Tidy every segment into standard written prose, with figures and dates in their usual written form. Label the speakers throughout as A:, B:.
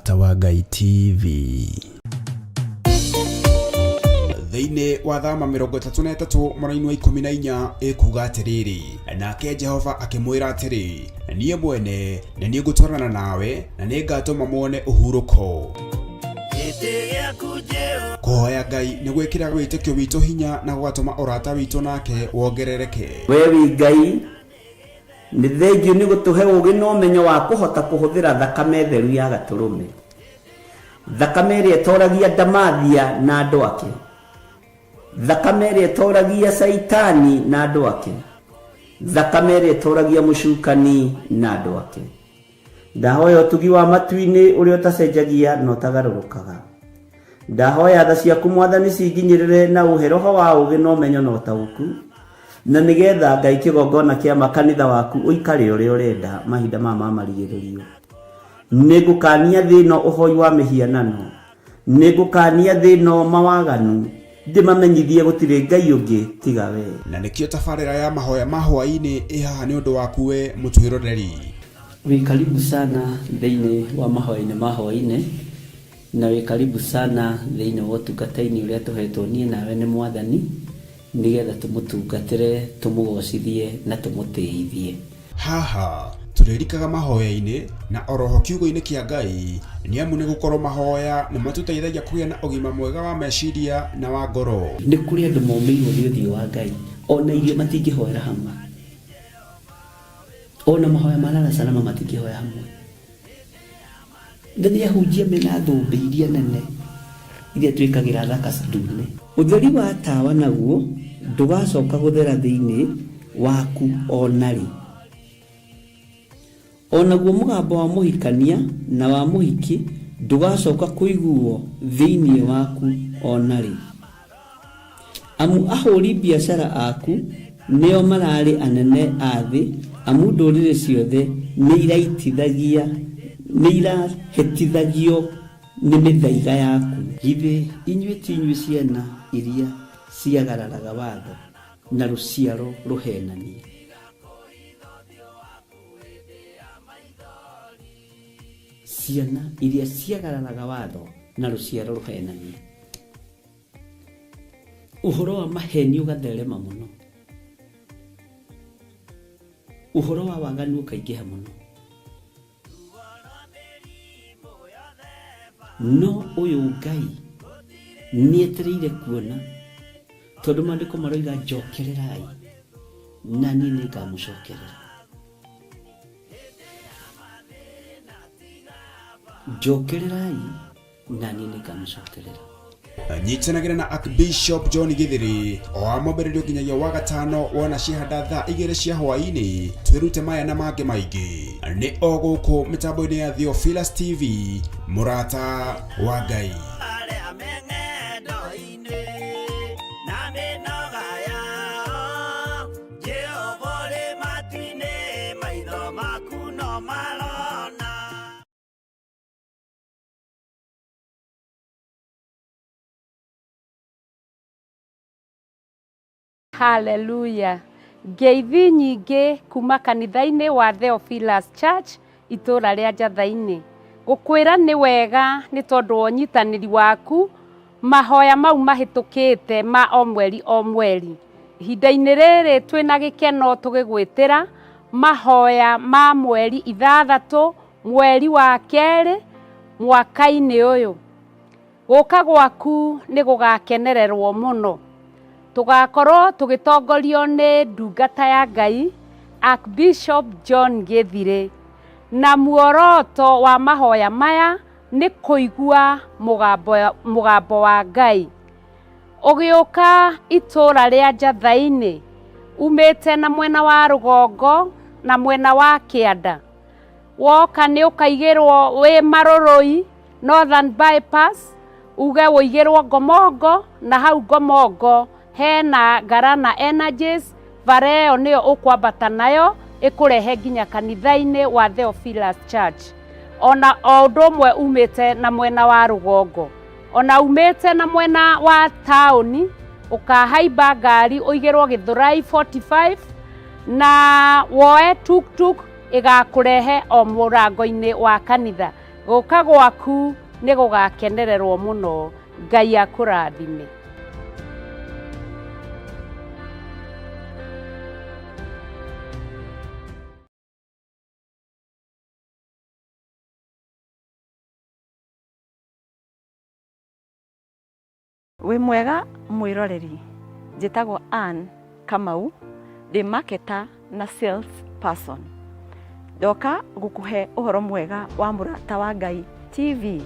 A: Mũrata wa Ngai TV. Thĩinĩ wa thama 33 mweri wa 14 ĩkuga atĩrĩrĩ, nake Jehova akĩmwĩra atĩrĩ, niĩ mwene nĩ niĩ ngũtwarana nawe na nĩ ngatũma muone ũhurũko. Kũhoya Ngai nĩ gwĩkĩra wĩtĩkio witũ hinya na gũgatũma ũrata witũ nake wongerereke.
B: Wewe Ngai nĩ thengiũ nĩ gũtũhe ũũgĩ na ũmenyo wa kũhota kũhũthĩra thakame theru ya Gatũrũme, thakame ĩrĩa ĩtoragia ndamathia na andũ ake, thakame ĩrĩa ĩtoragia Saitani na andũ ake, thakame ĩrĩa ĩtoragia mũcukani na andũ ake. Ndahoya ũtugi wa matu-inĩ ũrĩa ũtacenjagia na ũtagarũrũkaga. Ndahoya tha ciaku Mwathani cinginyĩrĩre na ũhe roho wa ũũgĩ na ũmenyo na ũtaũku, na nĩgetha Ngai kĩgongona kĩa makanitha waku ũikare ũrĩa ũrenda mahinda ma marigĩrĩrio. Nĩngũkania thĩno ũhoi wa mĩhianano, nĩngũkania thĩno mawaganu, ndĩmamenyithie gũtirĩ Ngai ũngĩ tiga we.
A: Na nĩkĩo tabarĩra ya mahoya ma hwaĩ-inĩ ĩhaha nĩ ũndũ waku we mũtwĩroreri.
B: Wĩ karibu sana thĩinĩ wa mahoya-inĩ ma hwaĩ-inĩ, na wĩ karibu sana thĩinĩ wa ũtungata-inĩ ũrĩa tũhetwo niĩ nawe nĩ Mwathani, nĩgetha tũmũtungatĩre, tũmũgocithie na tũmũtĩithie.
A: Haha tũrĩrikaga mahoya-inĩ na oroho kiugo-inĩ kĩa Ngai, nĩ amu nĩ gũkorwo mahoya nĩ matũteithagia kũgĩa na ũgima mwega wa meciria na wa ngoro.
B: Nĩ kũrĩ andũ momĩirwo nĩ ũthiũ wa Ngai, ona irio matingĩhoera hamwe, ona mahoya marara salama matingĩhoya hamwe. Nĩ ahunjia mena thũmbĩ iria nene iria twĩkagĩra thaka ndune. Ũtheri wa tawa naguo ndũgacoka gũthera thĩinĩ waku onarĩ. Onaguo mũgambo wa mũhikania na wa mũhiki ndũgacoka kũiguo thĩinĩ waku onarĩ. Amu ahũri biacara aku nĩo mararĩ anene a thĩ, amu ndũrĩrĩ ciothe nĩ irahĩtithagio nĩ mĩthaiga yaku. Githĩ inyuĩ ti inyuĩ ciana iria ciagararaga watho na rũciaro rũhenanie? Ciana iria ciagararaga watho na rũciaro rũhenanie. Ũhoro wa maheni ũgatherema mũno, ũhoro wa waganu ũkaingĩha mũno. No ũyũ Ngai nĩetereire kuona, tondũ maandĩko maroiga njokererai na niĩ nĩngamũcokerera. Njokererai na niĩ nĩngamũcokerera.
A: Nyitanagĩra na Archbishop John Githiri o amwambĩrĩrio nginyagia wa gatano wona ciahanda thaa 2 cia hwaĩ-inĩ. Twĩrute maya na mangĩ maingĩ nĩ o gũkũ mĩtambo-inĩ ya Theophilus TV, mũrata wa Ngai.
C: Hallelujah. Ngeithi nyingĩ kuma kanitha-inĩ wa Theophilus Church itũra rĩa Njatha-inĩ. Gũkwĩra nĩ wega nĩ tondũ wa ũnyitanĩri waku mahoya mau mahĩtũkĩte ma o mweri. Ihinda-inĩ rĩrĩ twĩna gĩkeno tũgĩgwĩtĩra mahoya ma mweri 6 mweri wa 2 mwaka-inĩ ũyũ. Gũka gwaku nĩ gũgakenererwo mũno. Tugakorwo tũgĩtongorio nĩ ndungata ya Ngai Archbishop John Githiri, na muoroto wa mahoya maya nĩ kũigua mũgambo wa Ngai. Ũgĩũka itũra rĩa Njatha-inĩ umĩte na mwena wa rũgongo na mwena wa kĩanda, woka nĩ ũkaigĩrwo wĩ Marũrũi Northern Bypass, uge ũigĩrwo Ngomongo, na hau Ngomongo hena Garana Energies, bara ĩyo nĩyo ũkwambata nayo ĩkũrehe nginya kanitha-inĩ wa Theophilus Church. Ona o ũndũ ũmwe umĩte na mwena wa rũgongo, ona umĩte na mwena wa taũni ũkahaimba ngari ũigĩrwo Gĩthũrai 45 na woe tuktuk ĩgakũrehe o mũrango-inĩ wa kanitha. Gũka gwaku nĩ gũgakenererwo mũno. Ngai akũrathime.
D: Wĩ mwega mwĩroreri, njĩtagwo Ann Kamau, ndĩ marketer na sales person. Ndoka gũkũhe ũhoro mwega wa Mũrata wa Ngai TV,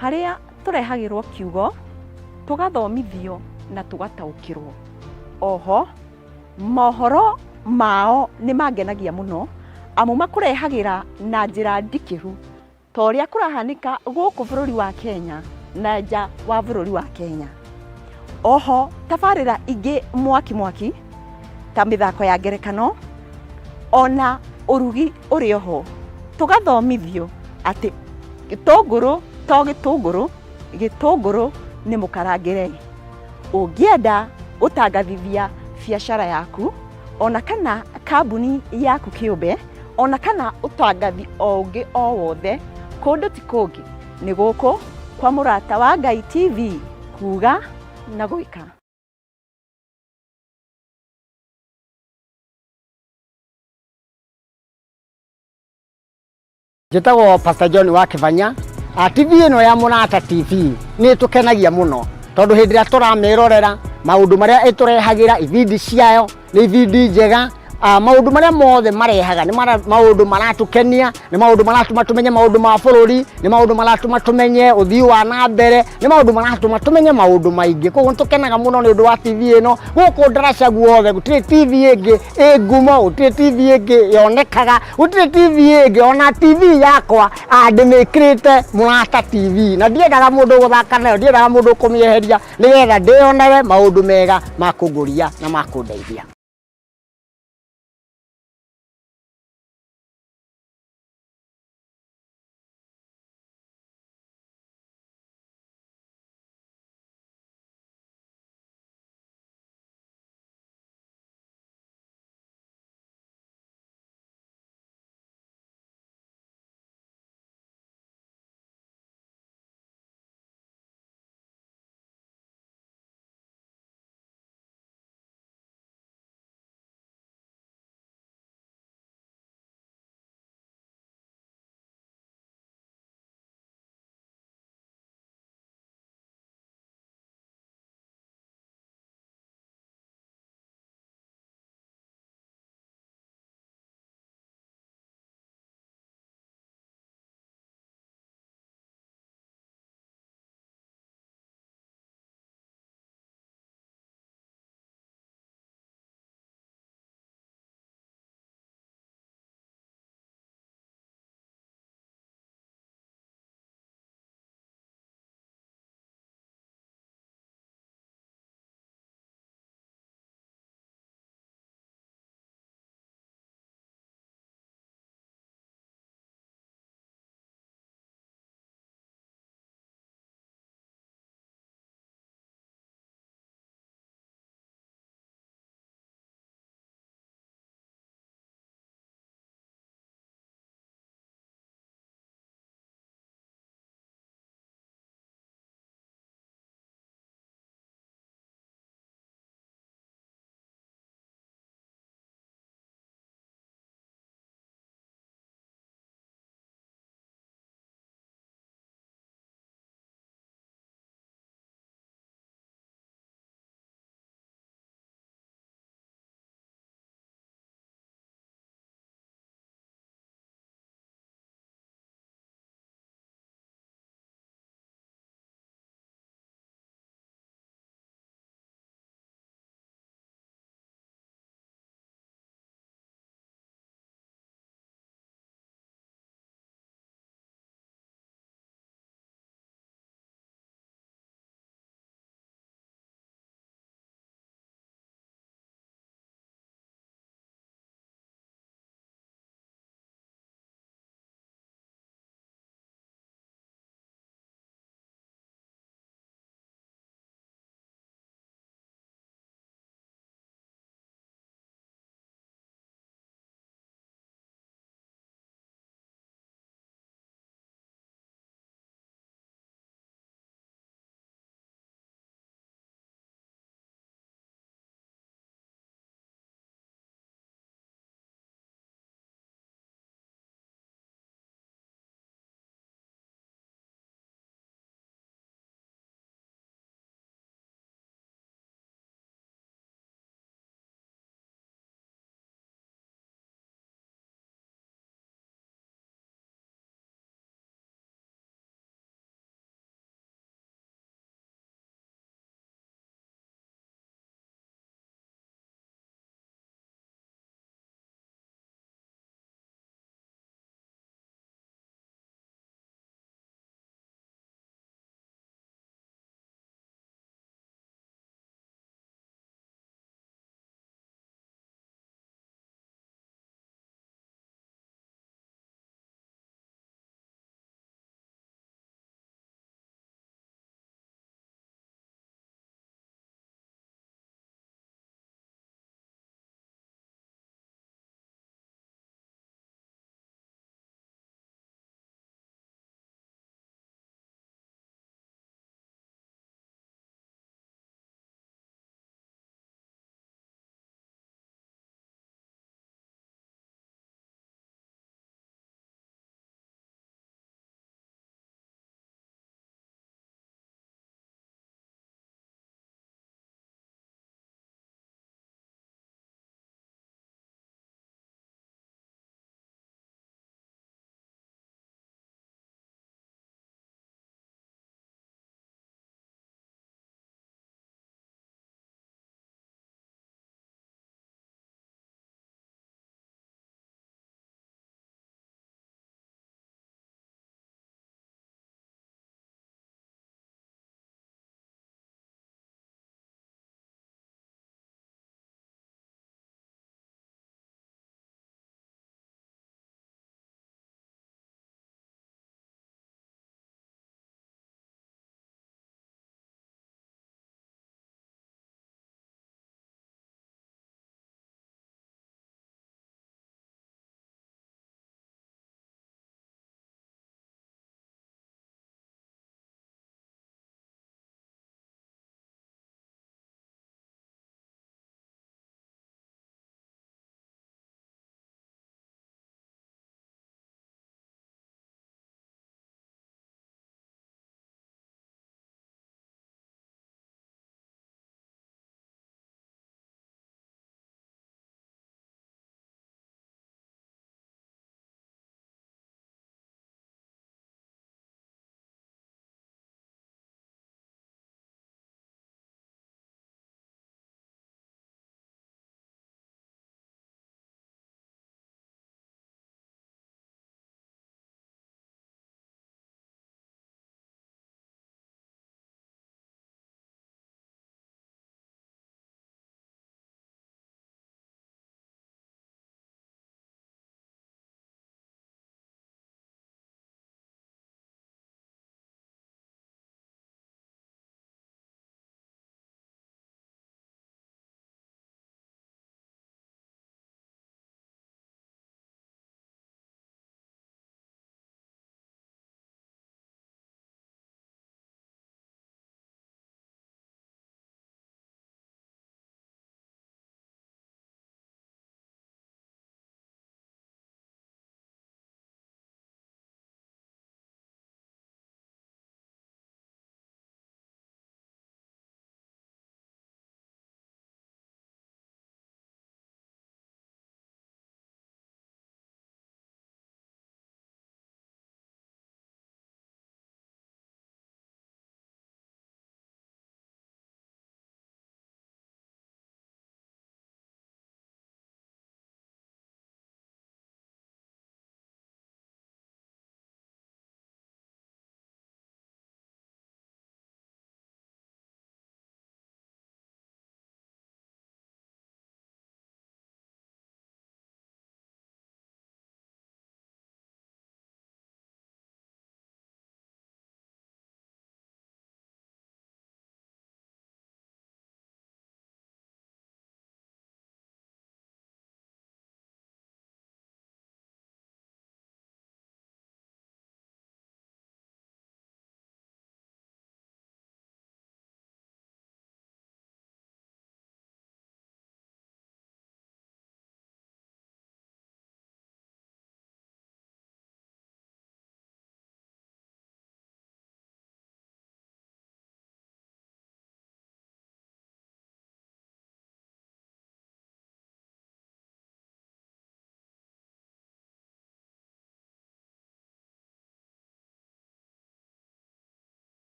D: harĩa tũrehagĩrwo kiugo, tũgathomithio na tũgataũkĩrwo. Oho, mohoro mao nĩ mangenagia mũno, amu makũrehagĩra na njĩra ndikĩru, ta ũrĩa kũrahanĩka gũkũ bũrũri wa Kenya na nja wa bũrũri wa Kenya. Oho, tabarĩra ingĩ mwaki ta mĩthako ya ngerekano, ona ũrugi ũrĩ oho. Tũgathomithio atĩ gĩtũngũrũ to gĩtũngũrũ, gĩtũngũrũ nĩ mũkarangĩre. Ũngĩenda gũtangathithia biacara yaku, ona kana kambuni yaku kĩũmbe, ona kana ũtangathi o ũngĩ o wothe, kũndũ ti kũngĩ, nĩ gũkũ kwa Mũrata wa Ngai TV, kuga na gwĩka.
E: Njĩtagwo Pastor John wa Kĩbanya. TV ĩno ya Mũrata TV nĩ tũkenagia mũno, tondũ hĩndĩ ĩrĩa tũramĩrorera maũndũ marĩa ĩtũrehagĩra, ibindi ciayo nĩ ibindi njega. Maũndũ marĩa mothe marehaga nĩ maũndũ maratũkenia, nĩ maũndũ maratũma tũmenye maũndũ ma bũrũri, nĩ maũndũ maratũma tũmenye ũthii wa na mbere, nĩ maũndũ maratũma tũmenye maũndũ maingĩ. Koguo tũkenaga mũno nĩ ũndũ wa TV ĩno. Gũkũ ndaraca guothe gũtirĩ TV ĩngĩ ĩ ngumo, gũtirĩ TV ĩngĩ yonekaga, gũtirĩ TV ĩngĩ. Ona TV yakwa ndĩmĩkĩrĩte Mũrata TV, na ndiendaga mũndũ gũthaka nayo, ndiendaga mũndũ kũmĩeheria, nĩgetha ndĩonere maũndũ mega ma kũngũria na ma kũndeithia.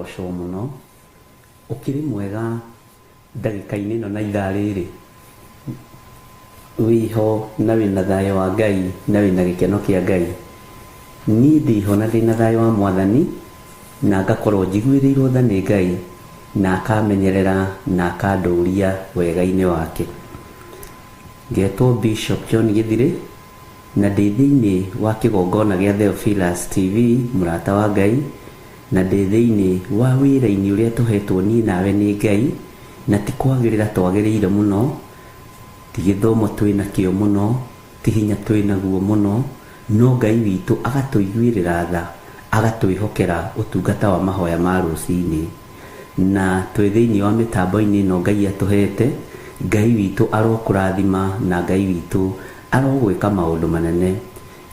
B: arogocwo muno ukiri mwega ndagika-inĩ ĩno na ithaa rĩrĩ wiho na wina thayo wa Ngai na wina gĩkeno kĩa Ngai. Niĩ ndiho na ndĩna thayo wa Mwathani na ngakorwo njiguĩrĩirwo tha nĩ Ngai na akamenyerera na akandũria wega-inĩ wake. Ngetwo Bishop John Githiri na ndĩ thĩinĩ wa kĩgongona gĩa Theophilus TV mũrata wa Ngai, na ndĩ thĩinĩ wa wĩra-inĩ ũrĩa tũhetwo niĩ nawe nĩ Ngai, na ti kwagĩrĩra twagĩrĩire mũno, ti gĩthomo twĩna kĩo mũno, ti hinya twĩnaguo mũno, no Ngai witũ agatũiguĩrĩra tha, agatwĩhokera ũtungata wa mahoya ma rũcinĩ. Na twĩ thĩinĩ wa mĩtambo-inĩ ĩno Ngai atũhete, Ngai witũ arokũrathima na Ngai witũ arogwĩka maũndũ manene.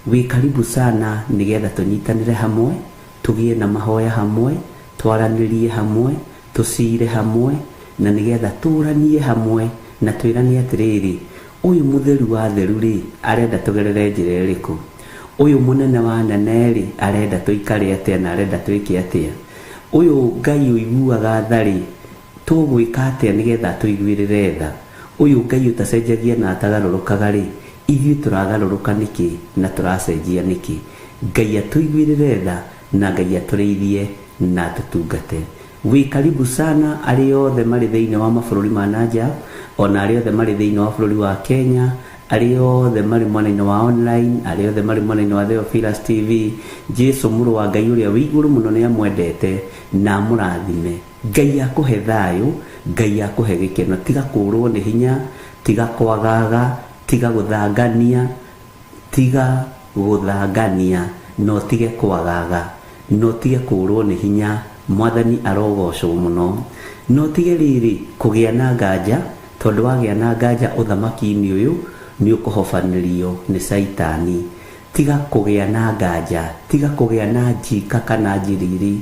B: Wĩ karibu sana nĩgetha tũnyitanĩre hamwe, tũgĩe na mahoya hamwe, twaranĩrie hamwe, tũcire hamwe, na nĩgetha tũranie hamwe na twĩranie atĩrĩrĩ, ũyũ mũtheru wa theru rĩ arenda tũgerere njĩra ĩrĩkũ, ũyũ mũnene wa anene rĩ arenda tũikare atĩa na arenda twĩke atĩa, ũyũ Ngai ũiguaga tha rĩ tũgwĩka atĩa nĩgetha tũiguĩrĩre tha, ũyũ Ngai ũtacenjagia na atagarũrũkaga rĩ ithuĩ tũragarũrũka nĩkĩ na tũracenjia nĩkĩ. Ngai atũiguĩrĩre tha na Ngai atũrĩithie na tũtungate. Wĩ karibu sana arĩ othe marĩ thĩinĩ wa mabũrũri ma nanja, ona arĩ othe marĩ thĩinĩ wa bũrũri wa Kenya, arĩ othe marĩ mwena-inĩ wa online, arĩ othe marĩ mwena-inĩ wa Theophilus TV. Jesu mũrũ wa Ngai ũrĩa wĩ igũrũ mũno nĩ amwendete na mũrathime. Ngai akũhe thayũ, Ngai akũhe gĩkeno, tiga kũrwo nĩ hinya, tiga kwagaga, tiga gũthangania, tiga gũthangania, no tige kwagaga, no tige kũrwo nĩ hinya. Mwathani arogocwo mũno, no tige rĩrĩ kũgĩa na nganja, tondũ wagĩa na nganja ũthamaki-inĩ ũyũ nĩ ũkũhobanĩrio nĩ Saitani. Tiga kũgĩa na nganja, tiga kũgĩa na njika kana njiriri,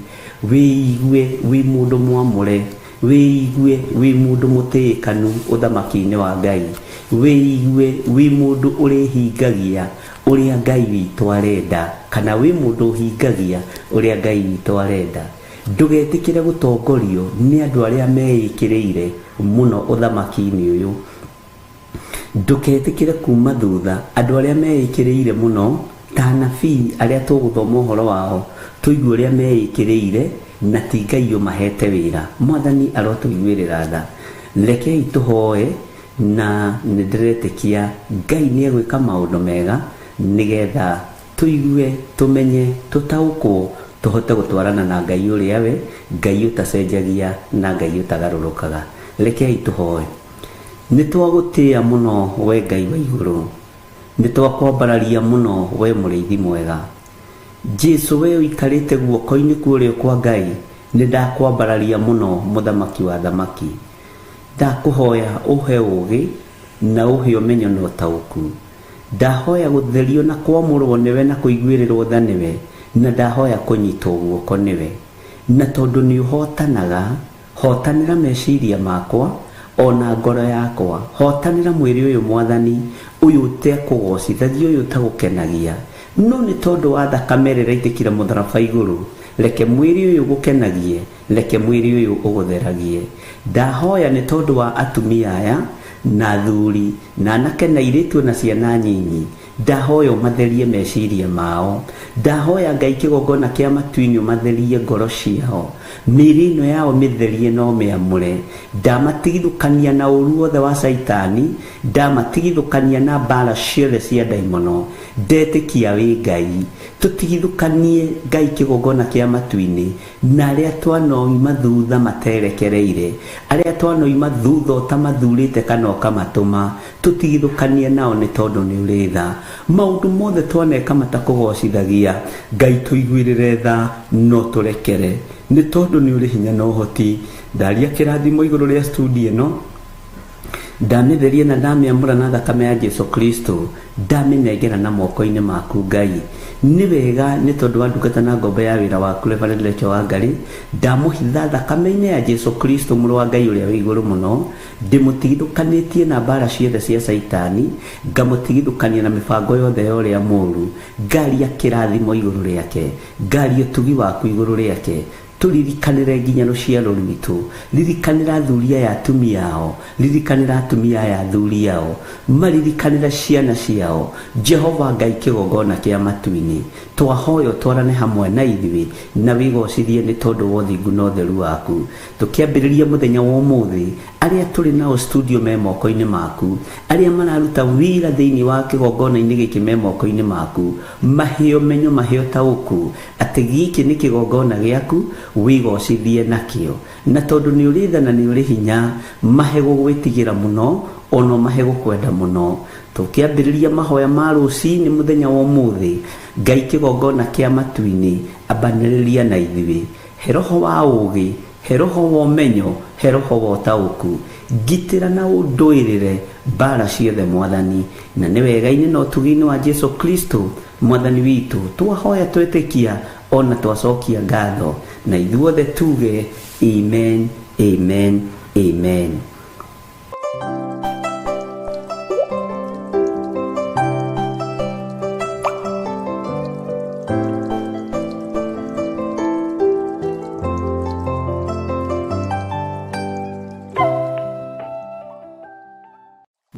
B: wĩigue wĩ mũndũ mwamũre, wĩigue wĩ mũndũ mũtĩĩkanu ũthamaki-inĩ wa Ngai, wĩigue wĩ mũndũ ũrĩhingagia ũrĩa Ngai witũ arenda, kana wĩ mũndũ ũhingagia ũrĩa Ngai witũ arenda. Ndũgetĩkĩre gũtongorio nĩ andũ arĩa meĩkĩrĩire mũno ũthamaki-inĩ ũyũ. Ndũgetĩkĩre kuma thutha andũ arĩa meĩkĩrĩire mũno ta anabii arĩa tũgũthoma ũhoro wao, tũigue ũrĩa meĩkĩrĩire na ti Ngai ũmahete wĩra. Mwathani arotũiguĩrĩra tha. Rekei tũhoe na nĩndĩretĩkia Ngai nĩ egwĩka maũndũ mega nĩgetha tũigue, tũmenye, tũtaũkwo, tũhote gũtwarana na Ngai ũrĩa we, Ngai ũtacenjagia na Ngai ũtagarũrũkaga. Rekei tũhoe. Nĩtwagũtĩĩa mũno we Ngai wa igũrũ, nĩtwakwambararia mũno we mũrĩithi mwega. Jesu we ũikarĩte guoko-inĩ kũrĩa kwa Ngai, nĩndakwambararia mũno mũthamaki wa thamaki. Ndakũhoya ũhe ũgĩ na ũhe ũmenyo na ũtaũku. Ndahoya gũtherio na kwamũrwo nĩwe na kũiguĩrĩrwo tha nĩwe, na ndahoya kũnyitwo guoko nĩwe. Na tondũ nĩ ũhotanaga, hotanĩra meciria makwa ona ngoro yakwa, hotanĩra mwĩrĩ ũyũ Mwathani, ũyũ ũtekũgocithagia, ũyũ ũtagũkenagia, no nĩ tondũ wa thakame ĩrĩa ĩraitĩkire mũtharaba igũrũ, reke mwĩrĩ ũyũ ũgũkenagie, reke mwĩrĩ ũyũ ũgũtheragie. Ndahoya nĩ tondũ wa atumia aya na athuri na anake na airĩtu na ciana nyinyi, ndahoya ũmatherie meciria mao, ndahoya Ngai kĩgongona kĩa matu-inĩ ũmatherie ngoro ciao, mĩĩrĩ ĩno yao mĩtherie no mĩamũre. Ndamatigithũkania na ũru wothe wa Saitani, ndamatigithũkania na mbara ciothe cia ndaimono. Ndetĩkia wĩ Ngai, tũtigithũkanie Ngai kĩgongona kĩa matu-inĩ na arĩa twanoima thutha materekereire, arĩa twanoima thutha ũtamathurĩte kana ũkamatũma, tũtigithũkanie nao nĩ tondũ nĩ ũrĩ tha. Maũndũ mothe twaneka matakũgocithagia, Ngai tũiguĩrĩre tha no tũrekere, nĩ tondũ nĩ ũrĩ hinya na ũhoti. Ndaria kĩrathimo igũrũ rĩa studio ĩno, ndamĩtheria na ndamĩamũra na thakame ya Jesu Kristo, ndamĩnengera na moko-inĩ maku Ngai. Nĩ wega nĩ tondũ wa ndungata na ngombo ya wĩra waku Reverend Rachel Wangarĩ, ndamũhitha thakame-inĩ ya Jesu Kristo mũrũ wa Ngai ũrĩa wĩ igũrũ mũno, ndĩmũtigithũkanĩtie na mbara ciothe cia Saitani, ngamũtigithũkania na mĩbango yothe ya ũrĩa mũũru. Ngaria kĩrathimo igũrũ rĩake, ngaria ũtugi waku igũrũ rĩake, tulirikanire nginya ruciaro rwitu, ririkanira athuri ya atumia ao, ririkanira atumia ya athuri yao, maririkanira ciana ciao. Jehova Ngai kigongona kia matu-ini, twahoyo twarane hamwe na ithuĩ na wigocithie nĩ tondũ wa ũthingu na ũtheru waku. Tũkĩambĩrĩria mũthenya wa ũmũthĩ, arĩa tũrĩ nao studio me moko-inĩ maku, arĩa mararuta wĩra thĩinĩ wa kĩgongona-inĩ gĩkĩ me moko-inĩ maku, maheo menyo, maheo taũku atĩ gĩkĩ nĩ kĩgongona gĩaku, wigocithie nakĩo. Na tondũ nĩ ũrĩ tha na nĩ ũrĩ hinya, mahe gũgwĩtigĩra mũno, ono mahe gũkwenda mũno. Tũkĩambĩrĩria mahoya ma rũcinĩ mũthenya wa ũmũthĩ, Ngai kĩgongona kĩa matu-inĩ, ambanĩrĩria na ithuĩ. He roho wa ũũgĩ, he roho wa ũmenyo, he roho wa ũtaũku, ngitĩra na ũndũĩrĩre mbara ciothe Mwathani. Na nĩ wega-inĩ na ũtugi-inĩ wa Jesu Kristo Mwathani witũ, twahoya twĩtĩkia ona twacokia ngatho, na ithuothe tuge amen, amen, amen.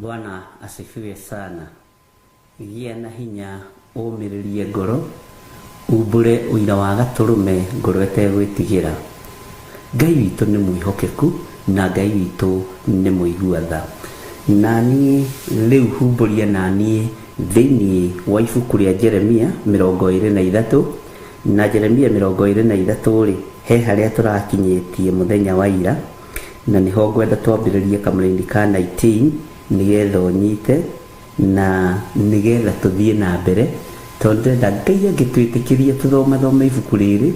B: Bwana asifiwe sana. Gĩa na hinya ũmĩrĩrie ngoro, umbũre ũira wa gatũrũme ngoro ĩtegwĩtigĩra. Ngai witũ nĩ mwĩhokeku na Ngai witũ nĩ mũigua tha. Na niĩ rĩu humbũria na niĩ thĩinĩ wa ibuku rĩa Jeremia 23, na Jeremia 23 rĩ, he harĩa tũrakinyĩtie mũthenya wa ira, na nĩho ngwenda twambĩrĩrie kamũraini ka 19 nĩgetha ũnyite na nĩgetha tũthiĩ na mbere, tondũ ndenda Ngai angĩtwĩtĩkĩria tũthoma ibuku rĩrĩ,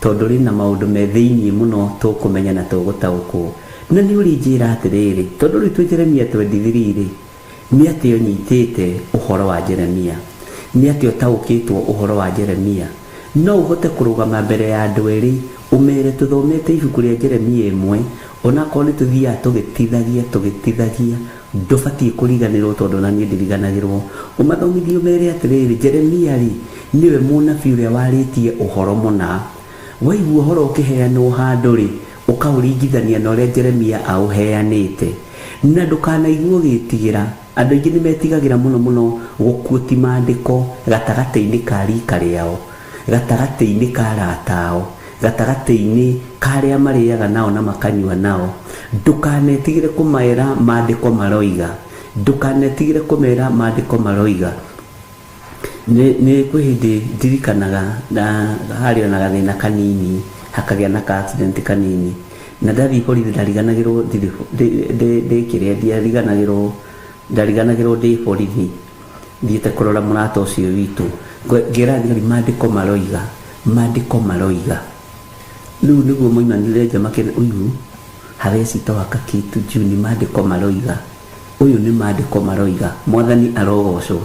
B: tondũ rĩna maũndũ me thĩinĩ mũno tũkũmenya na tũgũtaũkwo. Na nĩ ũrĩnjĩra atĩrĩrĩ, tondũ rĩu twĩ Jeremia 23 rĩ, nĩ atĩ ũnyitĩte ũhoro wa Jeremia, nĩ atĩ ũtaũkĩtwo ũhoro wa Jeremia, no ũhote kũrũgama mbere ya andũ erĩ ũmere tũthomete ibuku rĩa Jeremia 1, onakorwo nĩ tũthiaga tũgĩtithagia ndũbatiĩ kũriganĩrwo, tondũ na niĩ ndiriganagĩrwo. Ũmathomithie ũmere atĩrĩrĩ, Jeremia rĩ nĩwe mũnabii ũrĩa warĩtie ũhoro mũna. Waigua ũhoro ũkĩheanwo handũ rĩ, ũkaũringithania na ũrĩa Jeremia aũheanĩte, na ndũkanaigue ũgĩtigĩra. Andũ aingĩ nĩ metigagĩra mũno gũkuoti maandĩko gatagatĩ-inĩ ka rika rĩao, gatagatĩ-inĩ ka arata ao, gatagatĩ-inĩ ka arĩa marĩaga nao na makanyua nao. Ndũkanetigĩre kũmera maandĩko maroiga, ndũkanetigĩre kũmera maandĩko maroiga. Nĩ kwĩ hĩndĩ ndirikanaga na harĩ na gathĩna kanini, hakagĩa na ka accident kanini, na ndathiĩ borithi ndariganagĩrwo ndariganagĩrwo ndĩ borithi, thiĩte kũrora mũrata ũcio witũ, ngĩra thigari maandĩko maroiga. Rĩu nĩguo moimanire nja makĩria, ũyũ hareci tawaka kitu juu ni maandĩko maroiga, ũyũ nĩ maandĩko maroiga. Mwathani arogocwo.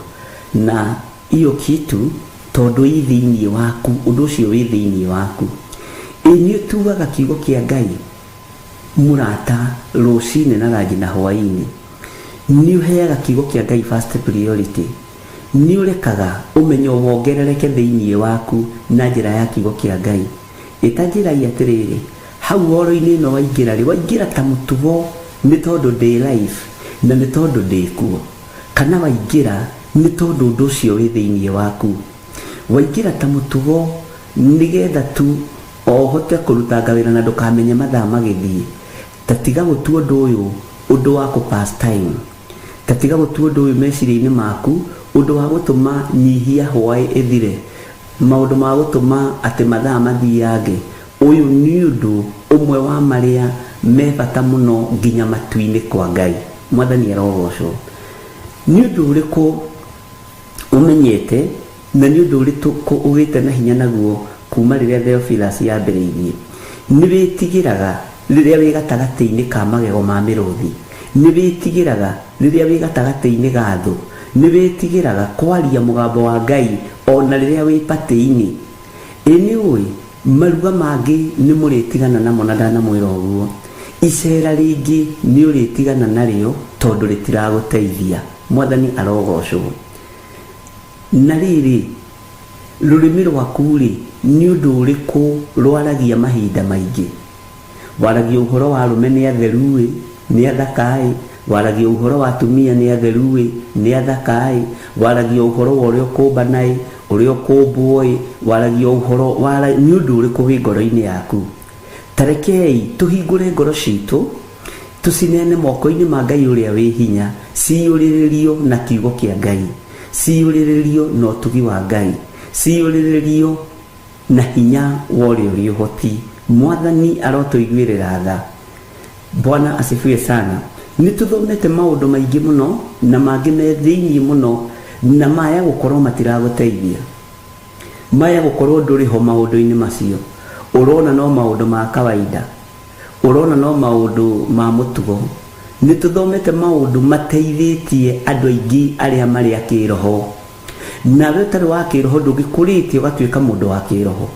B: Na iyo kitu tondũ ĩ thĩinĩ waku, ũndũ ũcio wĩ thĩinĩ waku, nĩ ũtugaga kiugo kĩa Ngai mũrata rũcinĩ na rangi na hwaĩ-inĩ, nĩ ũheaga kiugo kĩa Ngai first priority, nĩ ũrekaga ũmenyo wongerereke thĩinĩ waku na njĩra ya kiugo kĩa Ngai. Ĩta njĩra ya atĩrĩrĩ, hau horo-inĩ ĩno waingĩra ta mũtugo nĩ tondũ ndĩ life na nĩ tondũ ndĩ kuo, kana waingĩra nĩ tondũ ũndũ ũcio wĩ thĩinĩ waku. Waingĩra ta mũtugo nĩgetha tu ũhote kũruta wĩra na ndũkamenye mathaa magĩthiĩ. Tatiga gũtua ũndũ ũyũ ũndũ wa pass time, tatiga gũtua ũndũ ũyũ meciria-inĩ maku ũndũ wa gũtũma nyihia hwaĩ ĩthire, maũndũ ma gũtũma atĩ mathaa mathiange. Ũyũ nĩ ũndũ ũmwe wa marĩa me bata mũno nginya matu-inĩ kwa Ngai. Mwathani arogocwo. Nĩ ũndũ ũrĩkũ ũmenyete na nĩ ũndũ ũrĩkũ ũgĩte na hinya naguo kuma rĩrĩa Theophilus yambĩrĩirie? Nĩ wĩtigĩraga rĩrĩa wĩ gatagatĩ-inĩ ka magego ma mĩrũthi, nĩ wĩtigĩraga rĩrĩa wĩ gatagatĩ-inĩ ga thũ, nĩ wĩtigĩraga kwaria mũgambo wa Ngai ona rĩrĩa wĩ patĩ-inĩ. Nĩ ũĩ maruga mangĩ nĩ mũrĩtigana namo na ndanamwĩra ũguo, icera rĩngĩ nĩ ũrĩtigana narĩo tondũ rĩtiragũteithia. Mwathani arogocwo. Na rĩrĩ rurimi rwaku ri ni undu uriku rwaragia mahinda maingi? Waragia uhoro wa arume ni atheru ri, ni athakai? Waragia uhoro wa atumia ni atheru ri, ni athakai? Waragia uhoro wa uria kumbanai, uria kumbui? Waragia uhoro wa ni undu uriku wi ngoro-ini yaku? Tarekei tuhingure ngoro citu, tucinene moko-ini ma Ngai uria wi hinya, ciyuriririo na kiugo kia Ngai, ciyuriririo na utugi wa Ngai, ciyuriririo na hinya wa uria uri uhoti. Mwathani arotuiguirira tha. Bwana asifiwe sana. Nituthomete maundu maingi muno na mangi me thiini muno, na maya gukorwo matiraguteithia, maya gukorwo nduri ho maundu-ini macio. Urona no maundu ma kawaida, urona no maundu ma mutugo. Nituthomete maundu mateithitie andu aingi aria mari akiroho, nawe utari wa kiroho ndungikuritie ugatuika mundu wa kiroho.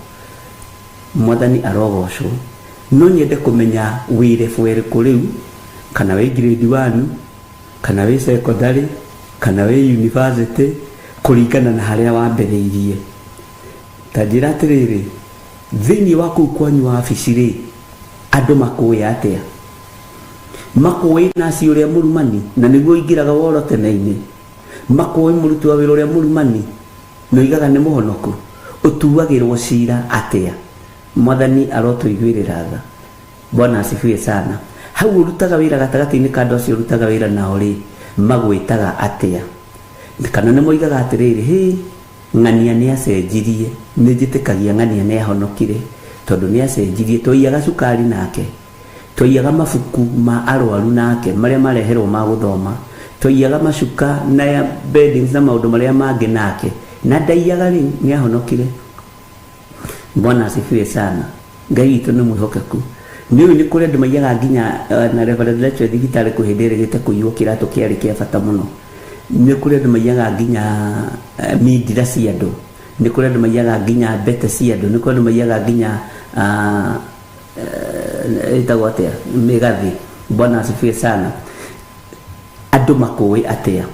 B: Mwathani arogocwo. No nyende kumenya wire fwere kuriu, kana we grade 1, kana we secondary, kana we university, kuringana na haria wamberiirie. Tajira atiriri, thiini waku kwanyu wabici ri, andu makuwi atia? Makuwi nasi uria murumani na niguo ingiraga worotene-ini? Makuwi muruti wa wira uria murumani no igaga ni muhonoku? Utuagirwo cira atia? Mwathani arotuiguirira tha. Bwana asifiwe sana. Hau urutaga wira gatagati-ini ka andu acio urutaga wira nao ri, magwitaga atia? Kana ni moigaga atiriri, hi ng'ania ni acenjirie? Ni njitikagia ng'ania ni ahonokire tondu ni acenjirie. Twiyaga cukari nake, twiyaga mabuku ma arwaru nake maria mareherwo ma guthoma, twiyaga macuka na beddings na maundu maria mangi nake, na ndaiyaga ri ni ahonokire. Bwana asifiwe sana. Ngai witu ni mwihokeku. Niu ni kuri andu maiyaga nginya na Reverend Lecture thibitari kuhindire gite kuiywo kiratu kiari kia bata muno. Ni kuri andu maiyaga nginya mindira cia andu, ni kuri andu maiyaga nginya mbete cia andu, ni kuri andu maiyaga nginya itagwo atia migathi. Bwana asifiwe sana. Andu makuwi atia?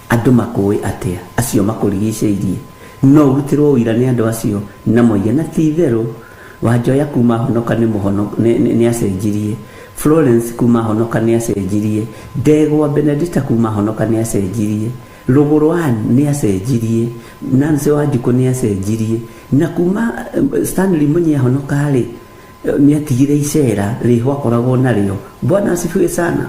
B: Andu makuwi atia? Acio makurigicĩirie no urutirwo wira ni andu acio na moiye na ti theru. Wanjoya kuma honoka ni muhono ni acenjirie, Florence kuma honoka ni acenjirie, Ndegwa Benedicta kuma honoka ni acenjirie, Rugurwan ni acenjirie, Nancy Wanjiku ni acenjirie, na kuma Stanley Munyi honoka ri ni atigire icera rihwa koragwo nario. Bwana asifiwe sana.